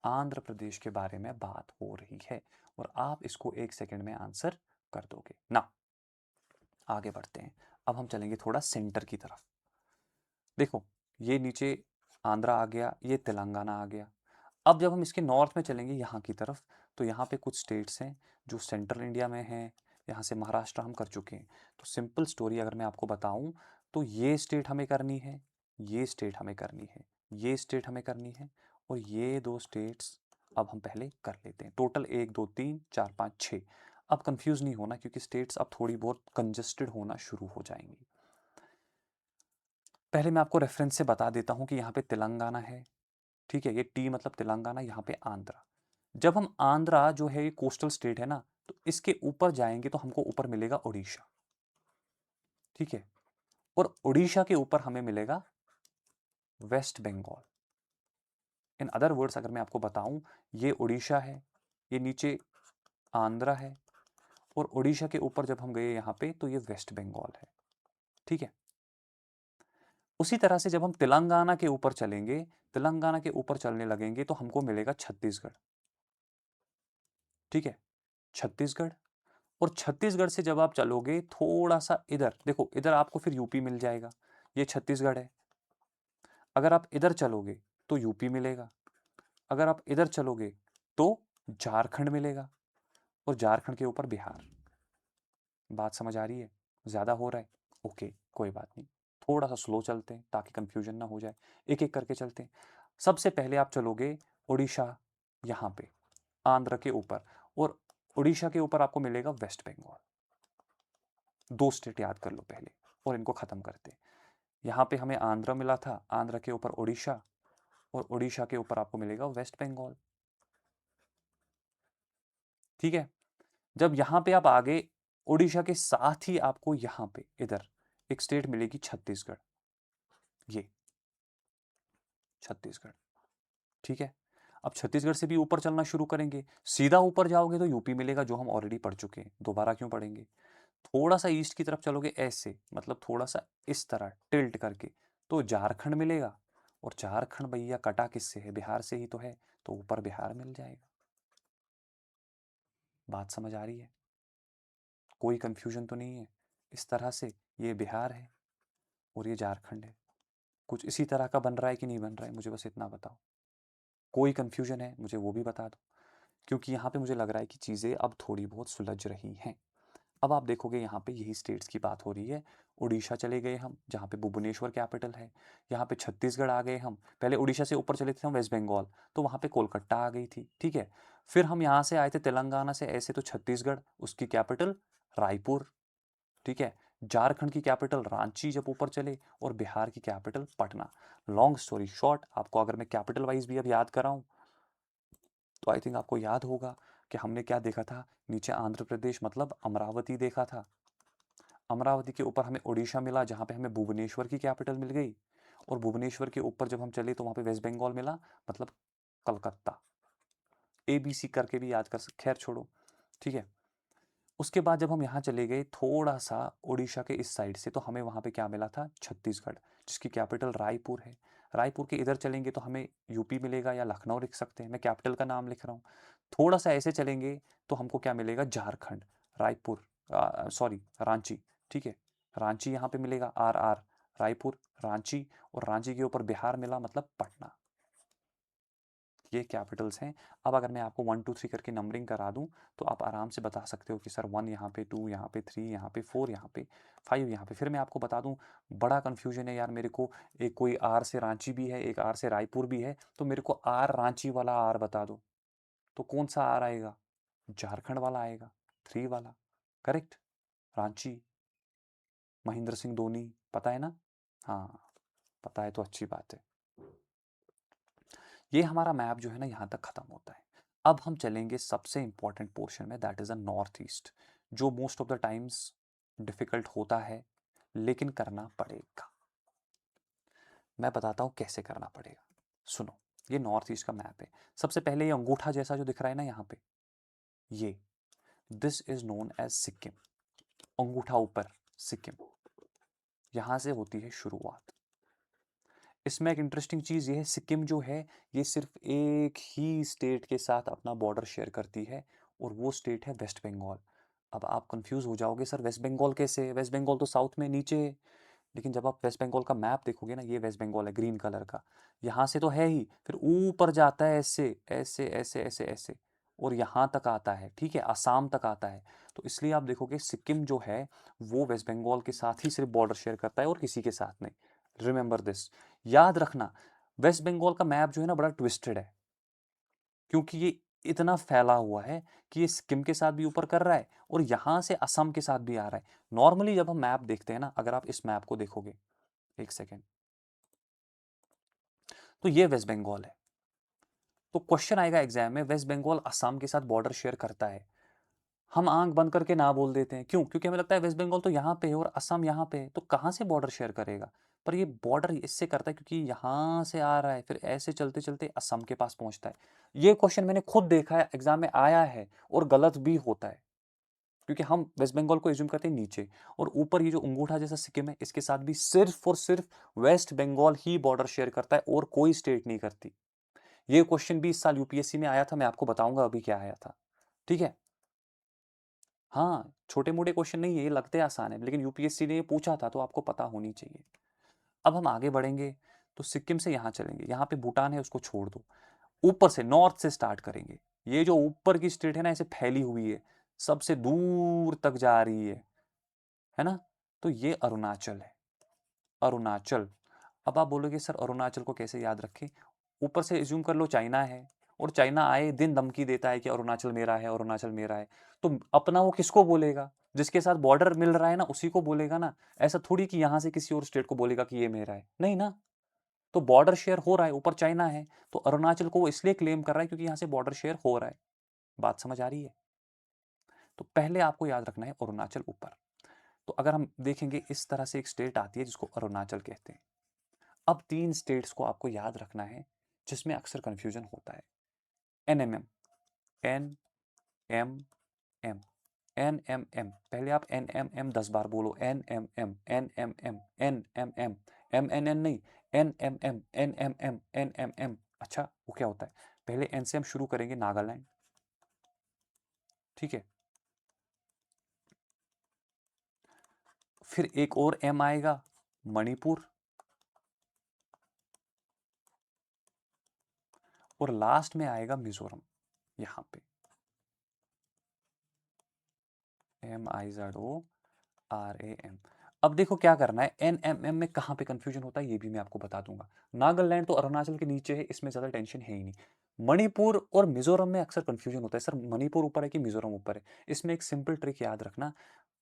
आंध्र प्रदेश के बारे में बात हो रही है, और आप इसको 1 सेकंड में आंसर कर दोगे ना। आगे बढ़ते हैं, अब हम चलेंगे थोड़ा सेंटर की तरफ। देखो, ये नीचे आंध्रा आ गया, ये तेलंगाना आ गया। अब जब हम इसके नॉर्थ में चलेंगे यहाँ की तरफ, तो यहाँ पे कुछ स्टेट्स हैं जो सेंट्रल इंडिया में हैं। यहाँ से महाराष्ट्र हम कर चुके हैं। तो सिंपल स्टोरी अगर मैं आपको बताऊं, तो ये स्टेट हमें करनी है, ये स्टेट हमें करनी है, ये स्टेट हमें करनी है, और ये दो स्टेट्स अब हम पहले कर लेते हैं। टोटल 1 2 3 4 5 6। अब कंफ्यूज नहीं होना, क्योंकि स्टेट्स अब थोड़ी बहुत कंजस्टेड होना शुरू हो जाएंगी। पहले मैं आपको रेफरेंस से बता देता हूँ कि यहाँ पे तेलंगाना है। ठीक है, ये टी मतलब तेलंगाना, यहाँ पे आंध्रा। जब हम आंध्रा जो है ये कोस्टल स्टेट है ना, तो इसके ऊपर जाएंगे तो हमको ऊपर मिलेगा उड़ीसा। ठीक है, और उड़ीसा के ऊपर हमें मिलेगा West Bengal. In other words अगर मैं आपको बताऊं, ये उड़ीसा है, ये नीचे आंध्रा है, और उड़ीसा के ऊपर जब हम गए यहाँ पे तो ये वेस्ट बंगाल है। ठीक है, उसी तरह से जब हम तेलंगाना के ऊपर चलेंगे, तेलंगाना के ऊपर चलने लगेंगे तो हमको मिलेगा छत्तीसगढ़। ठीक है, छत्तीसगढ़। और छत्तीसगढ़ से जब आप चलोगे थोड़ा सा इधर, देखो इधर आपको फिर यूपी मिल जाएगा, ये छत्तीसगढ़ है। अगर आप इधर चलोगे तो यूपी मिलेगा, अगर आप इधर चलोगे तो झारखंड मिलेगा, और झारखंड के ऊपर बिहार। बात समझ आ रही है? ज़्यादा हो रहा है? ओके, कोई बात नहीं, थोड़ा सा स्लो चलते हैं ताकि कंफ्यूजन ना हो जाए, एक एक करके चलते हैं। सबसे पहले आप चलोगे उड़ीसा, यहाँ पे आंध्र के ऊपर, और उड़ीसा के ऊपर आपको मिलेगा वेस्ट बंगाल। दो स्टेट याद कर लो पहले, और इनको खत्म करते हैं। यहाँ पे हमें आंध्र मिला था, आंध्र के ऊपर उड़ीसा, और उड़ीसा के ऊपर आपको मिलेगा वेस्ट बंगाल। ठीक है, जब यहाँ पे आप आगे, उड़ीसा के साथ ही आपको यहाँ पे इधर एक स्टेट मिलेगी छत्तीसगढ़, ये छत्तीसगढ़। ठीक है, अब छत्तीसगढ़ से भी ऊपर चलना शुरू करेंगे, सीधा ऊपर जाओगे तो यूपी मिलेगा, जो हम ऑलरेडी पढ़ चुके हैं, दोबारा क्यों पढ़ेंगे। थोड़ा सा ईस्ट की तरफ चलोगे ऐसे, मतलब थोड़ा सा इस तरह टिल्ट करके, तो झारखंड मिलेगा। और झारखंड भैया कटा किससे है? बिहार से ही तो है, तो ऊपर बिहार मिल जाएगा। बात समझ आ रही है? कोई कंफ्यूजन तो नहीं है? इस तरह से ये बिहार है, और ये झारखंड है। कुछ इसी तरह का बन रहा है कि नहीं बन रहा है, मुझे बस इतना बताओ। कोई कन्फ्यूजन है मुझे वो भी बता दो, क्योंकि यहाँ पे मुझे लग रहा है कि चीज़ें अब थोड़ी बहुत सुलझ रही हैं। अब आप देखोगे यहाँ पे यही स्टेट्स की बात हो रही है। उड़ीसा चले गए हम, जहाँ पे भुवनेश्वर कैपिटल है। यहाँ पे छत्तीसगढ़ आ गए हम। पहले उड़ीसा से ऊपर चले थे हम वेस्ट बंगाल, तो वहाँ पे कोलकाता आ गई थी, ठीक है। फिर हम यहाँ से आए थे तेलंगाना से ऐसे, तो छत्तीसगढ़, उसकी कैपिटल रायपुर, ठीक है। झारखंड की कैपिटल रांची जब ऊपर चले, और बिहार की capital Patna. Long story short, आपको अगर मैं कैपिटल वाइज भी अब याद कराऊं, तो आई थिंक आपको याद होगा कि हमने क्या देखा था। नीचे आंध्र प्रदेश मतलब अमरावती देखा था। अमरावती के ऊपर हमें उड़ीसा मिला, जहाँ पे हमें भुवनेश्वर की कैपिटल मिल गई। और भुवनेश्वर के ऊपर जब हम चले तो वहाँ पे वेस्ट बंगाल मिला, मतलब कलकत्ता। ABC करके भी याद कर सकते, खैर छोड़ो, ठीक है। उसके बाद जब हम यहाँ चले गए थोड़ा सा उड़ीसा के इस साइड से, तो हमें वहाँ पे क्या मिला था, छत्तीसगढ़, जिसकी कैपिटल रायपुर है। रायपुर के इधर चलेंगे तो हमें यूपी मिलेगा, या लखनऊ लिख सकते हैं, मैं कैपिटल का नाम लिख रहा हूँ। थोड़ा सा ऐसे चलेंगे तो हमको क्या मिलेगा, झारखंड, रायपुर, सॉरी रांची, ठीक है। रांची यहाँ पे मिलेगा, RR, रायपुर, रांची, और रांची के ऊपर बिहार मिला, मतलब पटना। ये कैपिटल्स हैं। अब अगर मैं आपको 1 2 3 करके नंबरिंग करा दूं, तो आप आराम से बता सकते हो कि सर 1 यहाँ पे, 2 यहाँ पे, 3 यहाँ पे, 4 यहाँ पे, 5 यहाँ पे। फिर मैं आपको बता दूं, बड़ा कन्फ्यूजन है यार मेरे को, एक कोई आर से रांची भी है, एक आर से रायपुर भी है, तो मेरे को आर रांची वाला आर बता दो। तो कौन सा आर आएगा, झारखंड वाला आएगा, 3 वाला, करेक्ट। रांची, महेंद्र सिंह धोनी, पता है ना? हाँ, पता है तो अच्छी बात है। ये हमारा मैप जो है ना यहाँ तक खत्म होता है। अब हम चलेंगे सबसे इंपॉर्टेंट पोर्शन में, that is the north east, जो most of the times difficult होता है, लेकिन करना पड़ेगा। मैं बताता हूँ कैसे करना पड़ेगा। सुनो, ये नॉर्थ ईस्ट का मैप है। सबसे पहले ये अंगूठा जैसा जो दिख रहा है ना यहाँ पे, ये this is known as Sikkim. अंगूठा ऊपर, सिक्किम, यहाँ से होती है शुरुआत। इसमें एक इंटरेस्टिंग चीज़ ये है, सिक्किम जो है ये सिर्फ एक ही स्टेट के साथ अपना बॉर्डर शेयर करती है, और वो स्टेट है वेस्ट बंगाल। अब आप कंफ्यूज हो जाओगे, सर वेस्ट बंगाल कैसे, वेस्ट बंगाल तो साउथ में नीचे है। लेकिन जब आप वेस्ट बंगाल का मैप देखोगे ना, ये वेस्ट बंगाल है ग्रीन कलर का, यहाँ से तो है ही, फिर ऊपर जाता है ऐसे ऐसे ऐसे ऐसे ऐसे, और यहाँ तक आता है, ठीक है, असम तक आता है। तो इसलिए आप देखोगे सिक्किम जो है वो वेस्ट बंगाल के साथ ही सिर्फ बॉर्डर शेयर करता है, और किसी के साथ नहीं। रिमेंबर दिस, याद रखना। वेस्ट बंगाल का मैप जो है ना बड़ा ट्विस्टेड है, क्योंकि ये इतना फैला हुआ है कि ये सिक्किम के साथ भी ऊपर कर रहा है, और यहाँ से असम के साथ भी आ रहा है। नॉर्मली जब हम मैप देखते हैं ना, अगर आप इस मैप को देखोगे, एक सेकेंड, तो ये वेस्ट बंगाल है। तो क्वेश्चन आएगा एग्जाम में, वेस्ट बंगाल असम के साथ बॉर्डर शेयर करता है, हम आंख बंद करके ना बोल देते हैं, क्यों? क्योंकि हमें लगता है वेस्ट बंगाल तो यहाँ पे है और असम यहाँ पे है, तो कहाँ से बॉर्डर शेयर करेगा? पर ये बॉर्डर इससे करता है क्योंकि यहाँ से आ रहा है, फिर ऐसे चलते चलते असम के पास पहुंचता है। ये क्वेश्चन मैंने खुद देखा है, एग्जाम में आया है, और गलत भी होता है, क्योंकि हम वेस्ट बंगाल को एज्यूम करते हैं नीचे, और ऊपर ये जो अंगूठा जैसा सिक्किम है, इसके साथ भी सिर्फ और सिर्फ वेस्ट बंगाल ही बॉर्डर शेयर करता है, और कोई स्टेट नहीं करती। ये क्वेश्चन भी इस साल यूपीएससी में आया था, मैं आपको बताऊंगा अभी क्या आया था, ठीक है। हाँ, छोटे मोटे क्वेश्चन नहीं है ये, लगते आसान है, लेकिन यूपीएससी ने ये पूछा था, तो आपको पता होनी चाहिए। अब हम आगे बढ़ेंगे, तो सिक्किम से यहाँ चलेंगे, यहाँ पे भूटान है, उसको छोड़ दो। ऊपर से नॉर्थ से स्टार्ट करेंगे। ये जो ऊपर की स्टेट है ना, ऐसे फैली हुई है, सबसे दूर तक जा रही है ना? तो ये अरुणाचल है, अरुणाचल। अब आप बोलोगे सर अरुणाचल को कैसे याद रखें? ऊपर से एज्यूम कर लो चाइना है, और चाइना आए दिन धमकी देता है कि अरुणाचल मेरा है, अरुणाचल मेरा है। तो अपना वो किसको बोलेगा? जिसके साथ बॉर्डर मिल रहा है ना, उसी को बोलेगा ना। ऐसा थोड़ी कि यहाँ से किसी और स्टेट को बोलेगा कि ये मेरा है, नहीं ना। तो बॉर्डर शेयर हो रहा है, ऊपर चाइना है, तो अरुणाचल को वो इसलिए क्लेम कर रहा है क्योंकि यहाँ से बॉर्डर शेयर हो रहा है। बात समझ आ रही है? तो पहले आपको याद रखना है अरुणाचल ऊपर। तो अगर हम देखेंगे, इस तरह से एक स्टेट आती है जिसको अरुणाचल कहते हैं। अब 3 स्टेट्स को आपको याद रखना है, जिसमें अक्सर कंफ्यूजन होता है। NMM, NMM, NMM, पहले आप NMM 10 बार बोलो, NMM, NMM, NMM, MNN नहीं, NMM, NMM, NMM। अच्छा, वो क्या होता है? पहले N से हम शुरू करेंगे, नागालैंड, ठीक है। फिर एक और M आएगा, मणिपुर और लास्ट में आएगा मिजोरम, यहां पे MIZORAM। अब देखो क्या करना है, NMM में कहां पे कंफ्यूजन होता है ये भी मैं आपको बता दूंगा। नागालैंड तो अरुणाचल के नीचे है, इसमें ज्यादा टेंशन है ही नहीं। मणिपुर और मिजोरम में अक्सर कंफ्यूजन होता है, सर मणिपुर ऊपर है कि मिजोरम ऊपर है। इसमें एक सिंपल ट्रिक याद रखना,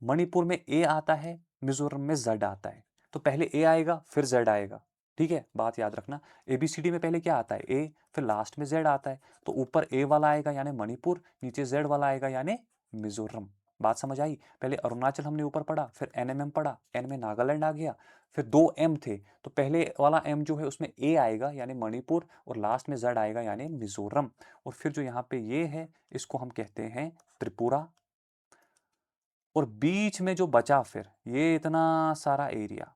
मणिपुर में ए आता है, मिजोरम में जेड आता है। तो पहले ए आएगा फिर जेड आएगा, ठीक है, बात याद रखना। ABCD में पहले क्या आता है, ए, फिर लास्ट में जेड आता है। तो ऊपर ए वाला आएगा यानी मणिपुर, नीचे जेड वाला आएगा यानी मिजोरम। बात समझ आई। पहले अरुणाचल हमने ऊपर पढ़ा, फिर NMM पढ़ा, एन में नागालैंड आ गया, फिर दो एम थे, तो पहले वाला एम जो है उसमें ए आएगा यानी मणिपुर, और लास्ट में जेड आएगा यानी मिजोरम। और फिर जो यहाँ पे ये है इसको हम कहते हैं त्रिपुरा। और बीच में जो बचा फिर ये इतना सारा एरिया,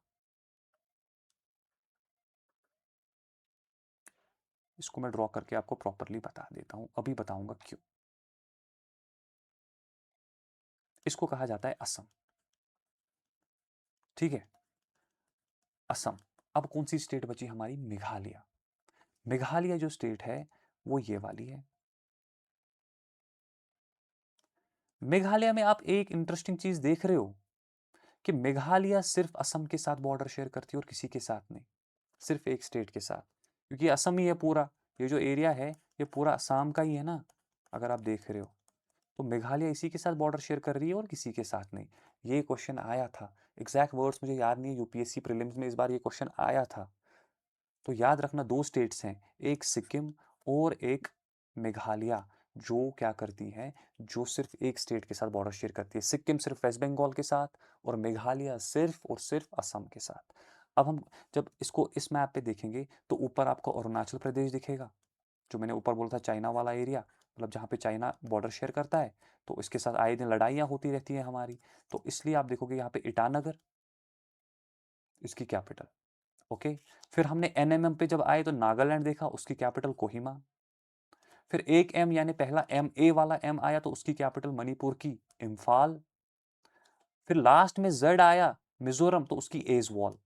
इसको मैं ड्रॉ करके आपको प्रॉपरली बता देता हूं, अभी बताऊंगा क्यों। इसको कहा जाता है असम, ठीक है, असम। अब कौन सी स्टेट बची हमारी, मेघालय। मेघालय जो स्टेट है वो ये वाली है। मेघालय में आप एक इंटरेस्टिंग चीज देख रहे हो कि मेघालय सिर्फ असम के साथ बॉर्डर शेयर करती है और किसी के साथ नहीं, सिर्फ एक स्टेट के साथ, क्योंकि असम ही है पूरा, ये जो एरिया है ये पूरा असम का ही है ना, अगर आप देख रहे हो। तो मेघालय इसी के साथ बॉर्डर शेयर कर रही है और किसी के साथ नहीं। ये क्वेश्चन आया था, एग्जैक्ट वर्ड्स मुझे याद नहीं है, UPSC प्रीलिम्स में इस बार ये क्वेश्चन आया था। तो याद रखना दो स्टेट्स हैं, एक सिक्किम और एक मेघालय, जो क्या करती हैं, जो सिर्फ एक स्टेट के साथ बॉर्डर शेयर करती है। सिक्किम सिर्फ वेस्ट बंगाल के साथ और मेघालय सिर्फ और सिर्फ असम के साथ। अब हम जब इसको इस मैप पे देखेंगे तो ऊपर आपको अरुणाचल प्रदेश दिखेगा, जो मैंने ऊपर बोला था चाइना वाला एरिया, मतलब जहाँ पे चाइना बॉर्डर शेयर करता है। तो इसके साथ आए दिन लड़ाइयाँ होती रहती हैं हमारी, तो इसलिए आप देखोगे यहाँ पे ईटानगर इसकी कैपिटल। ओके, फिर हमने NMM पे जब आए तो नागालैंड देखा, उसकी कैपिटल कोहिमा। फिर एक एम यानी पहला एम, ए वाला एम आया तो उसकी कैपिटल मणिपुर की इम्फाल। फिर लास्ट में जेड आया मिजोरम, तो उसकी एजवॉल।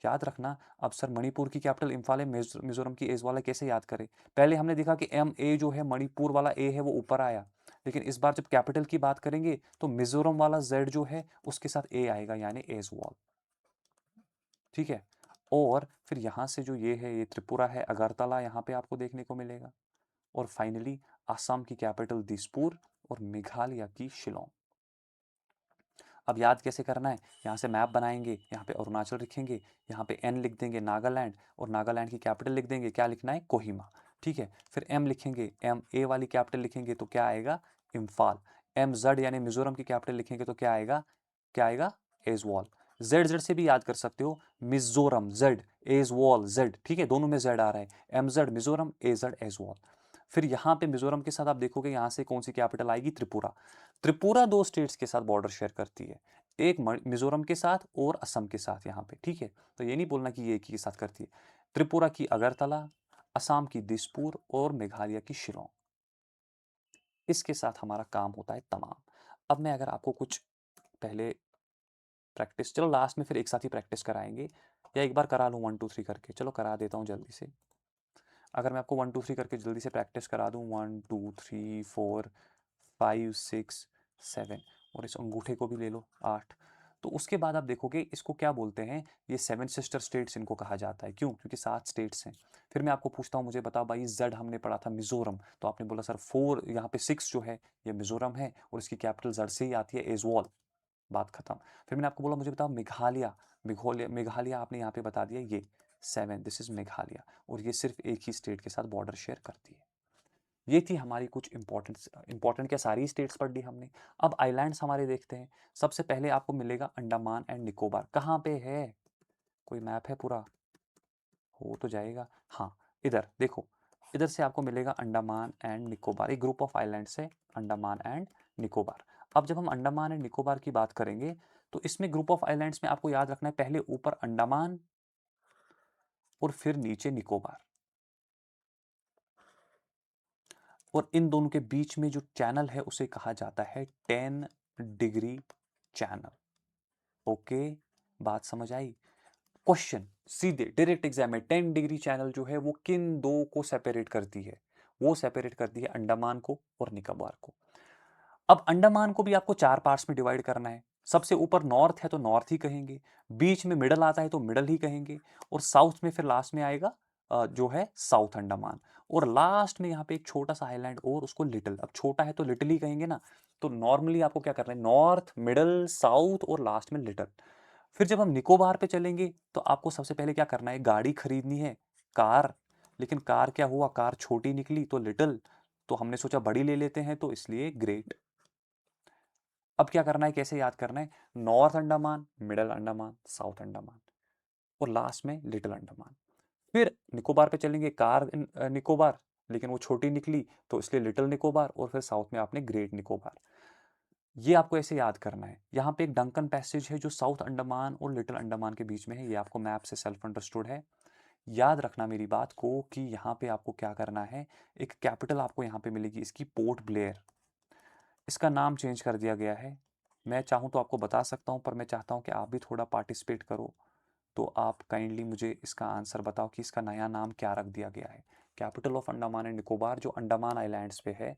याद रखना, अब सर मणिपुर की कैपिटल इम्फाल है, मिजोरम की एजवॉल है, कैसे याद करें। पहले हमने देखा कि MA जो है मणिपुर वाला ए है वो ऊपर आया, लेकिन इस बार जब कैपिटल की बात करेंगे तो मिजोरम वाला जेड जो है उसके साथ ए आएगा यानी एजवॉल, ठीक है। और फिर यहाँ से जो ये है ये त्रिपुरा है, अगरतला यहाँ पे आपको देखने को मिलेगा। और फाइनली असम की कैपिटल दिसपुर और मेघालय की शिलोंग। अब याद कैसे करना है, यहाँ से मैप बनाएंगे, यहाँ पे अरुणाचल लिखेंगे, यहाँ पे N लिख देंगे नागालैंड, और नागालैंड की कैपिटल लिख देंगे, क्या लिखना है, कोहिमा, ठीक है। फिर M लिखेंगे, MA वाली कैपिटल लिखेंगे तो क्या आएगा, इम्फाल। MZ यानी मिजोरम की कैपिटल लिखेंगे तो क्या आएगा, एजवॉल। जेड से भी याद कर सकते हो, मिजोरम जेड, एजवॉल जेड, ठीक है, दोनों में जेड आ रहा है, MZ मिजोरम, AZ एजवॉल। फिर यहाँ पे मिजोरम के साथ आप देखोगे यहाँ से कौन सी कैपिटल आएगी, त्रिपुरा। त्रिपुरा दो स्टेट्स के साथ बॉर्डर शेयर करती है, एक मिजोरम के साथ और असम के साथ यहाँ पे, ठीक है। तो ये नहीं बोलना कि ये एक ही के साथ करती है। त्रिपुरा की अगरतला, असम की दिसपुर और मेघालय की शिलोंग, इसके साथ हमारा काम होता है तमाम। अब मैं अगर आपको कुछ पहले प्रैक्टिस, चलो लास्ट में फिर एक साथ ही प्रैक्टिस कराएंगे, या एक बार करा लूँ 1 2 3 करके, चलो करा देता हूँ जल्दी से। अगर मैं आपको 1 2 3 करके जल्दी से प्रैक्टिस करा दूँ, 1 2 3 4 5 6 7, और इस अंगूठे को भी ले लो 8। तो उसके बाद आप देखोगे इसको क्या बोलते हैं, ये 7 सिस्टर स्टेट्स इनको कहा जाता है, क्यों, क्योंकि 7 स्टेट्स हैं। फिर मैं आपको पूछता हूँ, मुझे बताओ भाई, जेड हमने पढ़ा था मिजोरम, तो आपने बोला सर 4, यहाँ पे 6 जो है ये मिजोरम है और इसकी कैपिटल जेड से ही आती है, एजवॉल, बात खत्म। फिर मैंने आपको बोला मुझे बताओ मेघालय, मेघालय मेघालय आपने यहाँ पे बता दिया, ये 7, दिस इज मेघालय, और ये सिर्फ एक ही स्टेट के साथ बॉर्डर शेयर करती है। ये थी हमारी कुछ इंपॉर्टेंट क्या, सारी स्टेट्स पढ़ ली हमने। अब आइलैंड्स हमारे देखते हैं। सबसे पहले आपको मिलेगा अंडमान एंड निकोबार, कहाँ पे है, कोई मैप है पूरा, हो तो जाएगा, हाँ, इधर देखो, इधर से आपको मिलेगा अंडमान एंड निकोबार, एक ग्रुप ऑफ आइलैंड्स है अंडमान एंड निकोबार। अब जब हम अंडमान एंड निकोबार की बात करेंगे तो इसमें ग्रुप ऑफ आइलैंड्स में आपको याद रखना है, पहले ऊपर अंडमान और फिर नीचे निकोबार, और इन दोनों के बीच में जो चैनल है उसे कहा जाता है 10 डिग्री चैनल। ओके, बात समझ आई। क्वेश्चन सीधे डायरेक्ट एग्जाम में 10 डिग्री चैनल जो है वो किन दो को सेपरेट करती है? वो सेपरेट करती है अंडमान को और निकोबार को। अब अंडमान को भी आपको 4 पार्ट्स में डिवाइड करना है। सबसे ऊपर नॉर्थ है तो नॉर्थ ही कहेंगे, बीच में मिडल आता है तो मिडल ही कहेंगे, और साउथ में फिर लास्ट में आएगा जो है साउथ अंडमान, और लास्ट में यहाँ पे एक छोटा सा आइलैंड और उसको लिटिल। अब छोटा है तो लिटिल ही कहेंगे ना, तो नॉर्मली आपको क्या करना है, नॉर्थ, मिडल, साउथ और लास्ट में लिटिल। फिर जब हम निकोबार पे चलेंगे तो आपको सबसे पहले क्या करना है, गाड़ी खरीदनी है, कार। लेकिन कार क्या हुआ, कार छोटी निकली तो लिटिल, तो हमने सोचा बड़ी ले लेते हैं तो इसलिए ग्रेट। अब क्या करना है, कैसे याद करना है, north Andaman, middle Andaman, south Andaman और लास्ट में लिटिल अंडमान। फिर निकोबार पे चलेंगे, कार निकोबार, लेकिन वो छोटी निकली तो इसलिए लिटिल निकोबार, और फिर साउथ में आपने ग्रेट निकोबार। ये आपको ऐसे याद करना है। यहाँ पे एक डंकन पैसेज है जो साउथ अंडमान और लिटिल अंडमान के बीच में है, ये आपको मैप से सेल्फ अंडरस्टूड है। याद रखना मेरी बात को कि यहाँ पे आपको क्या करना है, एक कैपिटल आपको यहाँ पे मिलेगी इसकी, पोर्ट ब्लेयर। इसका नाम चेंज कर दिया गया है। मैं चाहूँ तो आपको बता सकता हूँ, पर मैं चाहता हूँ कि आप भी थोड़ा पार्टिसिपेट करो। तो आप काइंडली मुझे इसका आंसर बताओ कि इसका नया नाम क्या रख दिया गया है। Capital of Andaman and Nicobar जो अंडमान आइलैंड्स पे है,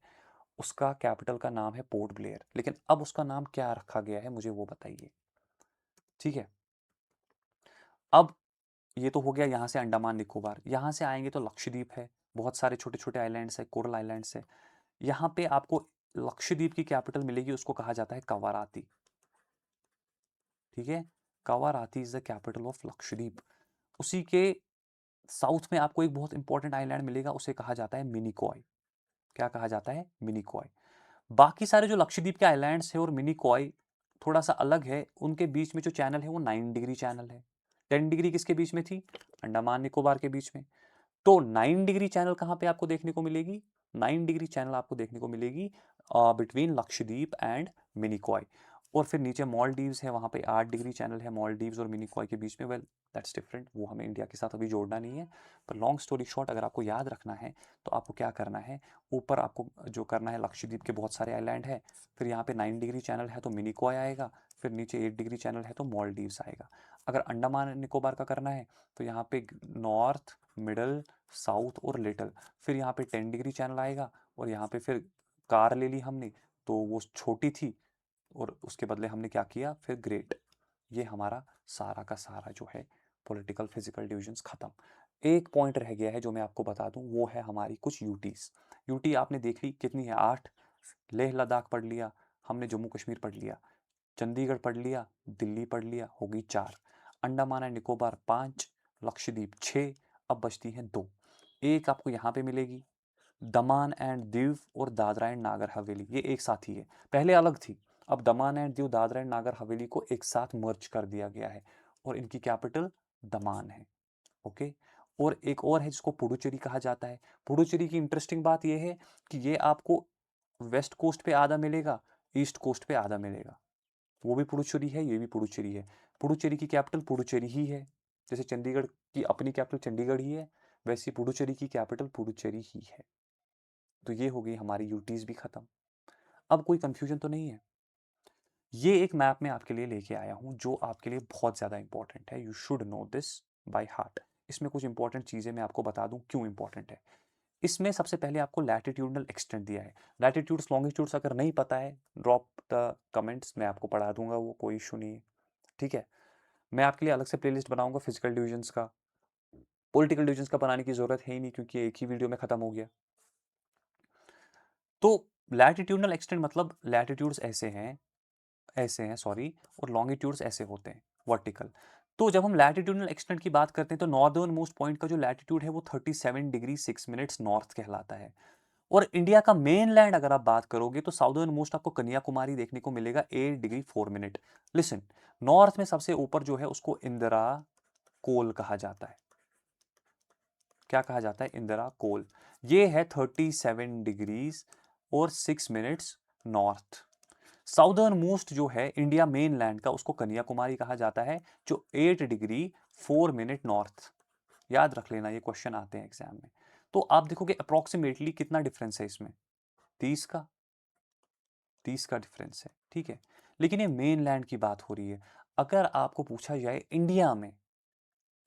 उसका कैपिटल का नाम है पोर्ट ब्लेयर, लेकिन अब उसका नाम क्या रखा गया है मुझे वो बताइए। ठीक है, अब ये तो हो गया यहाँ से अंडमान निकोबार। यहाँ से आएंगे तो लक्षद्वीप है, बहुत सारे छोटे छोटे आइलैंड्स है, कोरल आइलैंड्स है। यहाँ पे आपको लक्षद्वीप की कैपिटल मिलेगी, उसको कहा जाता है कवाराती। ठीक है, Kavaratti is the capital of Lakshadweep. उसी के साउथ में आपको एक बहुत इंपॉर्टेंट आइलैंड मिलेगा, उसे कहा जाता है मिनिकॉय। क्या कहा जाता है, मिनिकॉय। बाकी सारे जो लक्षद्वीप के आइलैंड्स है और मिनिकॉय थोड़ा सा अलग है, उनके बीच में जो चैनल है वो 9 डिग्री चैनल है। 10 डिग्री किसके बीच में थी, अंडमान निकोबार के बीच में। तो 9 डिग्री चैनल कहाँ पे आपको देखने को मिलेगी, 9 डिग्री चैनल आपको देखने को मिलेगी बिटवीन लक्षद्वीप एंड मिनिकॉय। और फिर नीचे मॉलडीव्स है, वहाँ पे 8 डिग्री चैनल है मॉलडीव्स और मिनिकॉय के बीच में। वेल दैट्स डिफरेंट, वो हमें इंडिया के साथ अभी जोड़ना नहीं है। पर लॉन्ग स्टोरी शॉर्ट, अगर आपको याद रखना है तो आपको क्या करना है, ऊपर आपको जो करना है, लक्षद्वीप के बहुत सारे आइलैंड है, फिर यहाँ पे 9 डिग्री चैनल है तो मिनिकॉय आएगा, फिर नीचे 8 डिग्री चैनल है तो मॉलडीव्स आएगा। अगर अंडमान निकोबार का करना है तो यहाँ पे नॉर्थ, मिडल, साउथ और लिटिल, फिर यहाँ पे 10 डिग्री चैनल आएगा, और यहाँ पे फिर कार ले ली हमने तो वो छोटी थी, और उसके बदले हमने क्या किया, फिर ग्रेट। ये हमारा सारा का सारा जो है पॉलिटिकल फिजिकल डिविजन्स खत्म। एक पॉइंट रह गया है जो मैं आपको बता दूं, वो है हमारी कुछ यूटीज। यूटी आपने देख ली कितनी है, 8। लेह लद्दाख पढ़ लिया हमने, जम्मू कश्मीर पढ़ लिया, चंडीगढ़ पढ़ लिया, दिल्ली पढ़ लिया, हो गई 4। अंडमान एंड निकोबार 5, लक्षद्वीप 6, अब बचती हैं 2। एक आपको यहाँ पे मिलेगी, दमान एंड दीव और दादरा एंड नागर हवेली, ये एक साथ ही है, पहले अलग थी। अब दमान एंड दीव, दादरा एंड नागर हवेली को एक साथ मर्ज कर दिया गया है, और इनकी कैपिटल दमान है। ओके, और एक और है जिसको पुडुचेरी कहा जाता है। पुडुचेरी की इंटरेस्टिंग बात यह है कि ये आपको वेस्ट कोस्ट पे आधा मिलेगा, ईस्ट कोस्ट पे आधा मिलेगा। वो भी पुडुचेरी है, ये भी पुडुचेरी है। पुडुचेरी की कैपिटल पुडुचेरी ही है, जैसे चंडीगढ़ की अपनी कैपिटल चंडीगढ़ ही है, वैसे पुडुचेरी की कैपिटल पुडुचेरी ही है। तो ये हो गई हमारी यूटीज भी खत्म। अब कोई कंफ्यूजन तो नहीं है। ये एक मैप मैं आपके लिए लेके आया हूं जो आपके लिए बहुत ज्यादा इंपॉर्टेंट है, you should no this by heart. इसमें कुछ इंपॉर्टेंट चीजें मैं आपको बता दूं क्यों इंपॉर्टेंट है। इसमें सबसे पहले आपको लैटिट्यूडनल एक्सटेंट दिया है। लैटिट्यूड्स लॉन्गिट्यूड्स अगर नहीं पता है, ड्रॉप द कमेंट्स, मैं आपको पढ़ा दूंगा, वो कोई इशू नहीं है। ठीक है, मैं आपके लिए अलग से प्लेलिस्ट बनाऊंगा फिजिकल डिविजन्स का। पॉलिटिकल डिविजन्स का बनाने की जरूरत है ही नहीं, क्योंकि एक ही वीडियो में खत्म हो गया। तो लैटिट्यूडनल एक्सटेंट मतलब लैटिट्यूड्स ऐसे हैं सॉरी, और लॉन्गिट्यूड्स ऐसे होते हैं, वर्टिकल। तो जब हम लैटिट्यूडनल एक्सटेंट की बात करते हैं तो नॉर्दर्न मोस्ट पॉइंट का जो लैटिट्यूड है वो 37 डिग्री 6 मिनट्स नॉर्थ कहलाता है। और इंडिया का मेन लैंड अगर आप बात करोगे तो साउदर्न मोस्ट आपको कन्याकुमारी देखने को मिलेगा 8 डिग्री 4 मिनट। लिसन, नॉर्थ में सबसे ऊपर जो है उसको इंदिरा कोल कहा जाता है। क्या कहा जाता है, इंदिरा कोल। ये है 37 डिग्रीज और 6 मिनट्स नॉर्थ। साउदर्न मोस्ट जो है इंडिया मेन लैंड का, उसको कन्याकुमारी कहा जाता है, जो 8 डिग्री 4 मिनट नॉर्थ। याद रख लेना, ये क्वेश्चन आते हैं एग्जाम में। तो आप देखोगे अप्रोक्सीमेटली कितना डिफरेंस है इसमें, 30 का, 30 का डिफरेंस है। ठीक है, लेकिन ये मेन लैंड की बात हो रही है। अगर आपको पूछा जाए इंडिया में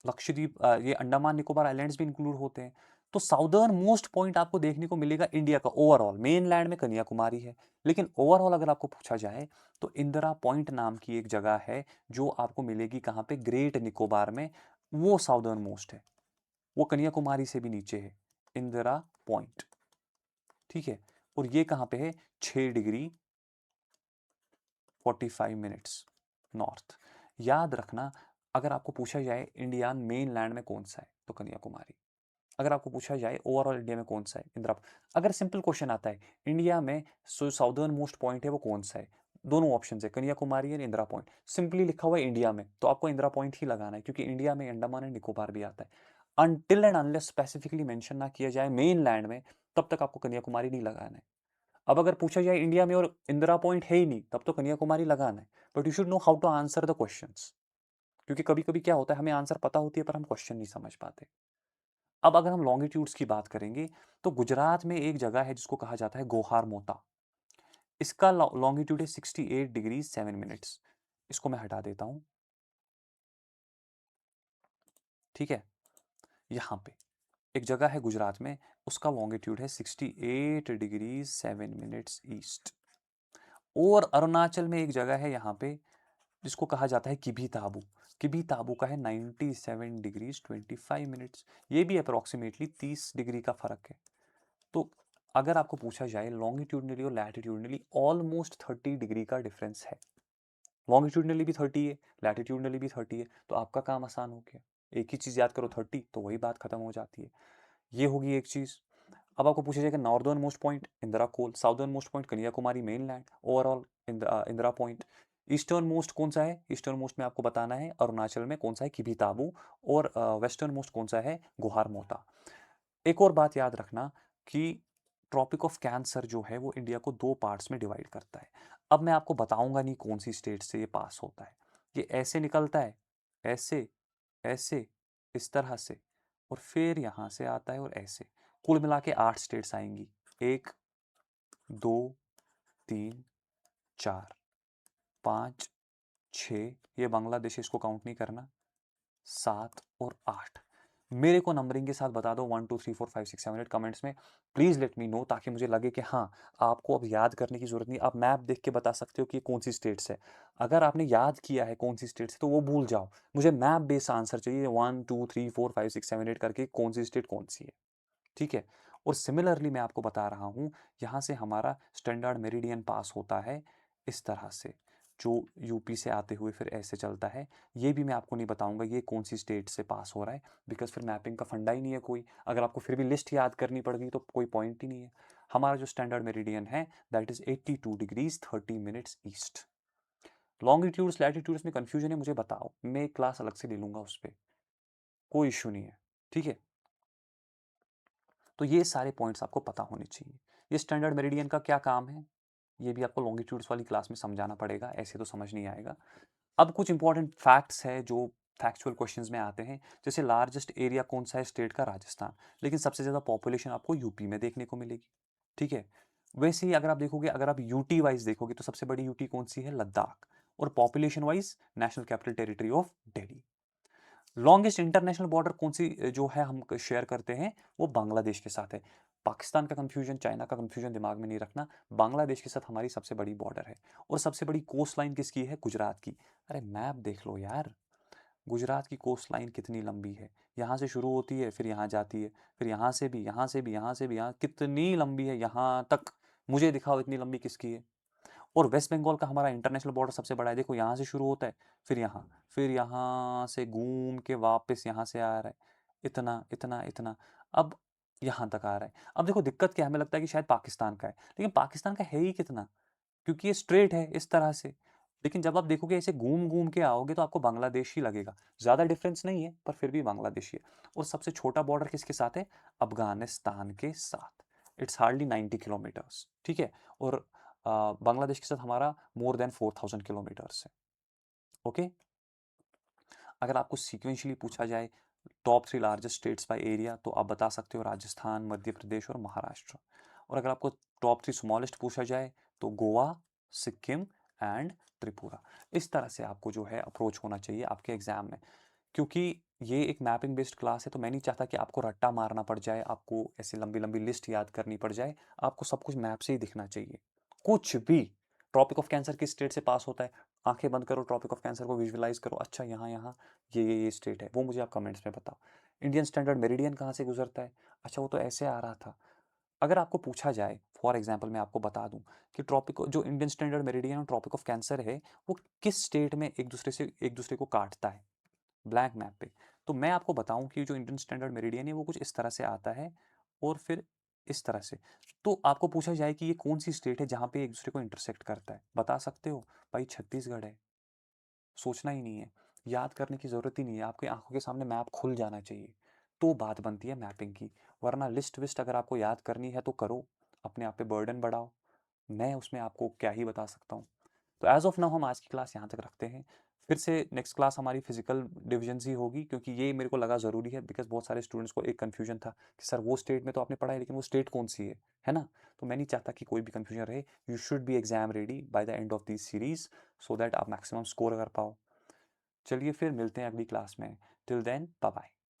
लक्षद्वीप, ये अंडमान निकोबार आइलैंड्स भी इंक्लूड होते हैं। तो साउदर्न मोस्ट पॉइंट आपको देखने को मिलेगा इंडिया का ओवरऑल, मेन लैंड में कन्याकुमारी है, लेकिन ओवरऑल अगर आपको पूछा जाए तो इंदिरा पॉइंट नाम की एक जगह है जो आपको मिलेगी कहाँ पे, ग्रेट निकोबार में, वो साउदर्न मोस्ट है, वो कन्याकुमारी से भी नीचे है, इंदिरा पॉइंट। ठीक है, और ये कहाँ पे है, 6 डिग्री 45 मिनट्स नॉर्थ। याद रखना, अगर आपको पूछा जाए इंडिया मेन लैंड में कौन सा है तो कन्याकुमारी, अगर आपको पूछा जाए ओवरऑल इंडिया में कौन सा है, इंदिरा। अगर सिंपल क्वेश्चन आता है इंडिया में साउदर्न मोस्ट पॉइंट है वो कौन सा है, दोनों ऑप्शन है कन्याकुमारी और इंदिरा पॉइंट, सिंपली लिखा हुआ है इंडिया में, तो आपको इंदिरा पॉइंट ही लगाना है, क्योंकि इंडिया में अंडमान एंड निकोबार भी आता है। Until and unless specifically mention ना किया जाए मेन लैंड में, तब तक आपको कन्याकुमारी नहीं लगाना है। अब अगर पूछा जाए इंडिया में और इंदिरा पॉइंट है ही नहीं, तब तो कन्याकुमारी लगाना है, but you should know how to answer the questions, क्योंकि कभी कभी क्या होता है, हमें आंसर पता होती है पर हम क्वेश्चन नहीं समझ पाते। अब अगर हम लॉन्गिट्यूड्स की बात करेंगे तो गुजरात में एक जगह है जिसको कहा जाता है गोहार मोता, इसका लॉन्गिट्यूड है 68 डिग्री 7 मिनट्स। इसको मैं हटा देता हूं, ठीक है। यहां पे एक जगह है गुजरात में, उसका लॉन्गिट्यूड है 68 डिग्री 7 मिनट्स ईस्ट। और अरुणाचल में एक जगह है यहाँ पे जिसको कहा जाता है किबी ताबू, किबी ताबू का है 97 डिग्रीज 25 मिनट्स, ये भी अप्रोक्सीमेटली 30 डिग्री का फर्क है। तो अगर आपको पूछा जाए लॉन्गिट्यूडनली और लैटिट्यूडनली ऑलमोस्ट 30 डिग्री का डिफरेंस है, लॉन्गिट्यूडनली भी 30 है, लैटिट्यूडनली भी 30 है, तो आपका काम आसान हो गया, एक ही चीज़ याद करो 30, तो वही बात खत्म हो जाती है। ये होगी एक चीज़। अब आपको पूछा जाएगा northern most point Indira Col, southern most point Kanyakumari mainland, overall Indira point. Eastern most कौन सा है, ईस्टर्न मोस्ट में आपको बताना है अरुणाचल में कौन सा है, किबी ताबू। और वेस्टर्न मोस्ट कौन सा है, गुहार मोता। एक और बात याद रखना कि ट्रॉपिक ऑफ कैंसर जो है वो इंडिया को दो पार्ट्स में डिवाइड करता है। अब मैं आपको बताऊंगा नहीं कौन सी स्टेट से ये पास होता है, ये ऐसे निकलता है, ऐसे, ऐसे, इस तरह से, और फिर यहां से आता है और ऐसे, कुल मिला के 8 स्टेट्स आएंगी, 1, 2, 3, 4, 5, 6, ये बांग्लादेश, इसको काउंट नहीं करना, 7 और 8। मेरे को नंबरिंग के साथ बता दो 1 2 3 4 5 6 7 8 कमेंट्स में, प्लीज लेट मी नो, ताकि मुझे लगे कि हाँ, आपको अब याद करने की जरूरत नहीं, आप मैप देख के बता सकते हो कि कौन सी स्टेट्स है। अगर आपने याद किया है कौन सी स्टेट्स है तो वो भूल जाओ, मुझे मैप बेस्ड आंसर चाहिए, 1 2 3 4 5 6 7 8 करके कौन सी स्टेट कौन सी है, ठीक है। और सिमिलरली मैं आपको बता रहा हूँ, यहाँ से हमारा स्टैंडर्ड मेरिडियन पास होता है इस तरह से, जो यूपी से आते हुए फिर ऐसे चलता है। ये भी मैं आपको नहीं बताऊंगा ये कौन सी स्टेट से पास हो रहा है, बिकॉज फिर मैपिंग का फंडा ही नहीं है कोई, अगर आपको फिर भी लिस्ट याद करनी पड़ गई तो कोई पॉइंट ही नहीं है। हमारा जो स्टैंडर्ड मेरिडियन है that is 82 degrees 30 minutes east. Longitudes latitudes में कंफ्यूजन है मुझे बताओ, मैं एक क्लास अलग से ले लूंगा उस पर, कोई इशू नहीं है, ठीक है। तो ये सारे पॉइंट्स आपको पता होने चाहिए। ये स्टैंडर्ड मेरिडियन का क्या काम है, ये भी आपको लॉन्गिट्यूड्स वाली क्लास में समझाना पड़ेगा, ऐसे तो समझ नहीं आएगा। अब कुछ इंपॉर्टेंट फैक्ट्स है जो फैक्चुअल क्वेश्चंस में आते हैं, जैसे लार्जेस्ट एरिया कौन सा है स्टेट का, राजस्थान, लेकिन सबसे ज़्यादा पॉपुलेशन आपको यूपी में देखने को मिलेगी, ठीक है। वैसे ही अगर आप देखोगे, अगर आप यूटी वाइज देखोगे तो सबसे बड़ी यूटी कौन सी है, लद्दाख, और population wise national capital territory of Delhi. Longest international border कौन सी जो है हम शेयर करते हैं, वो बांग्लादेश के साथ है। पाकिस्तान का कंफ्यूजन, चाइना का कंफ्यूजन दिमाग में नहीं रखना, बांग्लादेश के साथ हमारी सबसे बड़ी बॉर्डर है। और सबसे बड़ी कोस्ट लाइन किसकी है, गुजरात की। अरे मैप देख लो यार, गुजरात की कोस्ट लाइन कितनी लंबी है, यहाँ से शुरू होती है फिर यहाँ जाती है, फिर यहाँ से भी, यहाँ से भी, यहाँ से भी, यहाँ कितनी लंबी है यहाँ तक, मुझे दिखाओ इतनी लंबी किसकी है। और वेस्ट बंगाल का हमारा इंटरनेशनल बॉर्डर सबसे बड़ा है, देखो यहाँ से शुरू होता है, फिर यहाँ से घूम के वापस यहाँ से आ रहा है, इतना इतना इतना, अब यहाँ तक आ रहा है। अब देखो दिक्कत क्या है, हमें लगता है कि शायद पाकिस्तान का है, लेकिन पाकिस्तान का है ही कितना, क्योंकि ये स्ट्रेट है इस तरह से। लेकिन जब आप देखोगे ऐसे घूम घूम के आओगे तो आपको बांग्लादेश ही लगेगा, ज़्यादा डिफरेंस नहीं है पर फिर भी बांग्लादेश ही है। और सबसे छोटा बॉर्डर किसके साथ है, अफगानिस्तान के साथ, इट्स हार्डली 90 किलोमीटर्स, ठीक है। और बांग्लादेश के साथ हमारा मोर देन 4000 किलोमीटर्स है, ओके। अगर आपको सीक्वेंशियली पूछा जाए top 3 largest states by area, तो आप बता सकते हो राजस्थान, मध्य प्रदेश और महाराष्ट्र। और अगर आपको टॉप 3 स्मॉलेस्ट पूछा जाए तो गोवा, सिक्किम एंड त्रिपुरा। इस तरह से आपको जो है अप्रोच होना चाहिए आपके एग्जाम में, क्योंकि ये एक मैपिंग बेस्ड क्लास है, तो मैं नहीं चाहता कि आपको रट्टा मारना पड़ जाए, आपको ऐसी लंबी-लंबी लिस्ट याद करनी पड़ जाए। आपको सब कुछ मैप से ही दिखना चाहिए। कुछ भी, ट्रॉपिक ऑफ कैंसर किस स्टेट से पास होता है? आँखें बंद करो, ट्रॉपिक ऑफ कैंसर को विजुअलाइज़ करो। अच्छा यहाँ-यहाँ ये स्टेट है, वो मुझे आप कमेंट्स में बताओ। इंडियन स्टैंडर्ड मेरिडियन कहाँ से गुज़रता है? अच्छा वो तो ऐसे आ रहा था। अगर आपको पूछा जाए, फॉर एग्ज़ाम्पल मैं आपको बता दूँ कि ट्रॉपिक जो इंडियन स्टैंडर्ड मेरिडियन और ट्रॉपिक ऑफ कैंसर है, वो किस स्टेट में एक दूसरे को काटता है? ब्लैंक मैप पे। तो मैं आपको बताऊँ कि जो इंडियन स्टैंडर्ड मेरिडियन है वो कुछ इस तरह से आता है और फिर इस तरह से। तो आपको पूछा जाए कि ये कौन-सी स्टेट है जहाँ पे एक-दूसरे को इंटरसेक्ट करता है? बता सकते हो? भाई छत्तीसगढ़ है। सोचना ही नहीं है, याद करने की ज़रूरत ही नहीं है, आपकी आँखों के सामने मैप खुल जाना चाहिए। तो बात बनती है मैपिंग की, वरना लिस्ट-विस्ट अगर आपको याद करनी है तो करो, अपने आप पे बर्डन बढ़ाओ। मैं उसमें आपको क्या ही बता सकता हूँ। तो एज़ ऑफ नाउ हम आज की क्लास यहाँ तक रखते हैं। फिर से नेक्स्ट क्लास हमारी फिजिकल डिविजन्स ही होगी, क्योंकि ये मेरे को लगा ज़रूरी है, बिकॉज़ बहुत सारे स्टूडेंट्स को एक कन्फ्यूजन था कि सर वो स्टेट में तो आपने पढ़ा है लेकिन वो स्टेट कौन-सी है ना? तो मैं नहीं चाहता कि कोई भी कन्फ्यूजन रहे। You should be exam ready by the end of this series, so that आप मैक्सिमम स्कोर कर पाओ। चलिए फिर मिलते हैं अगली क्लास में। Till then bye bye.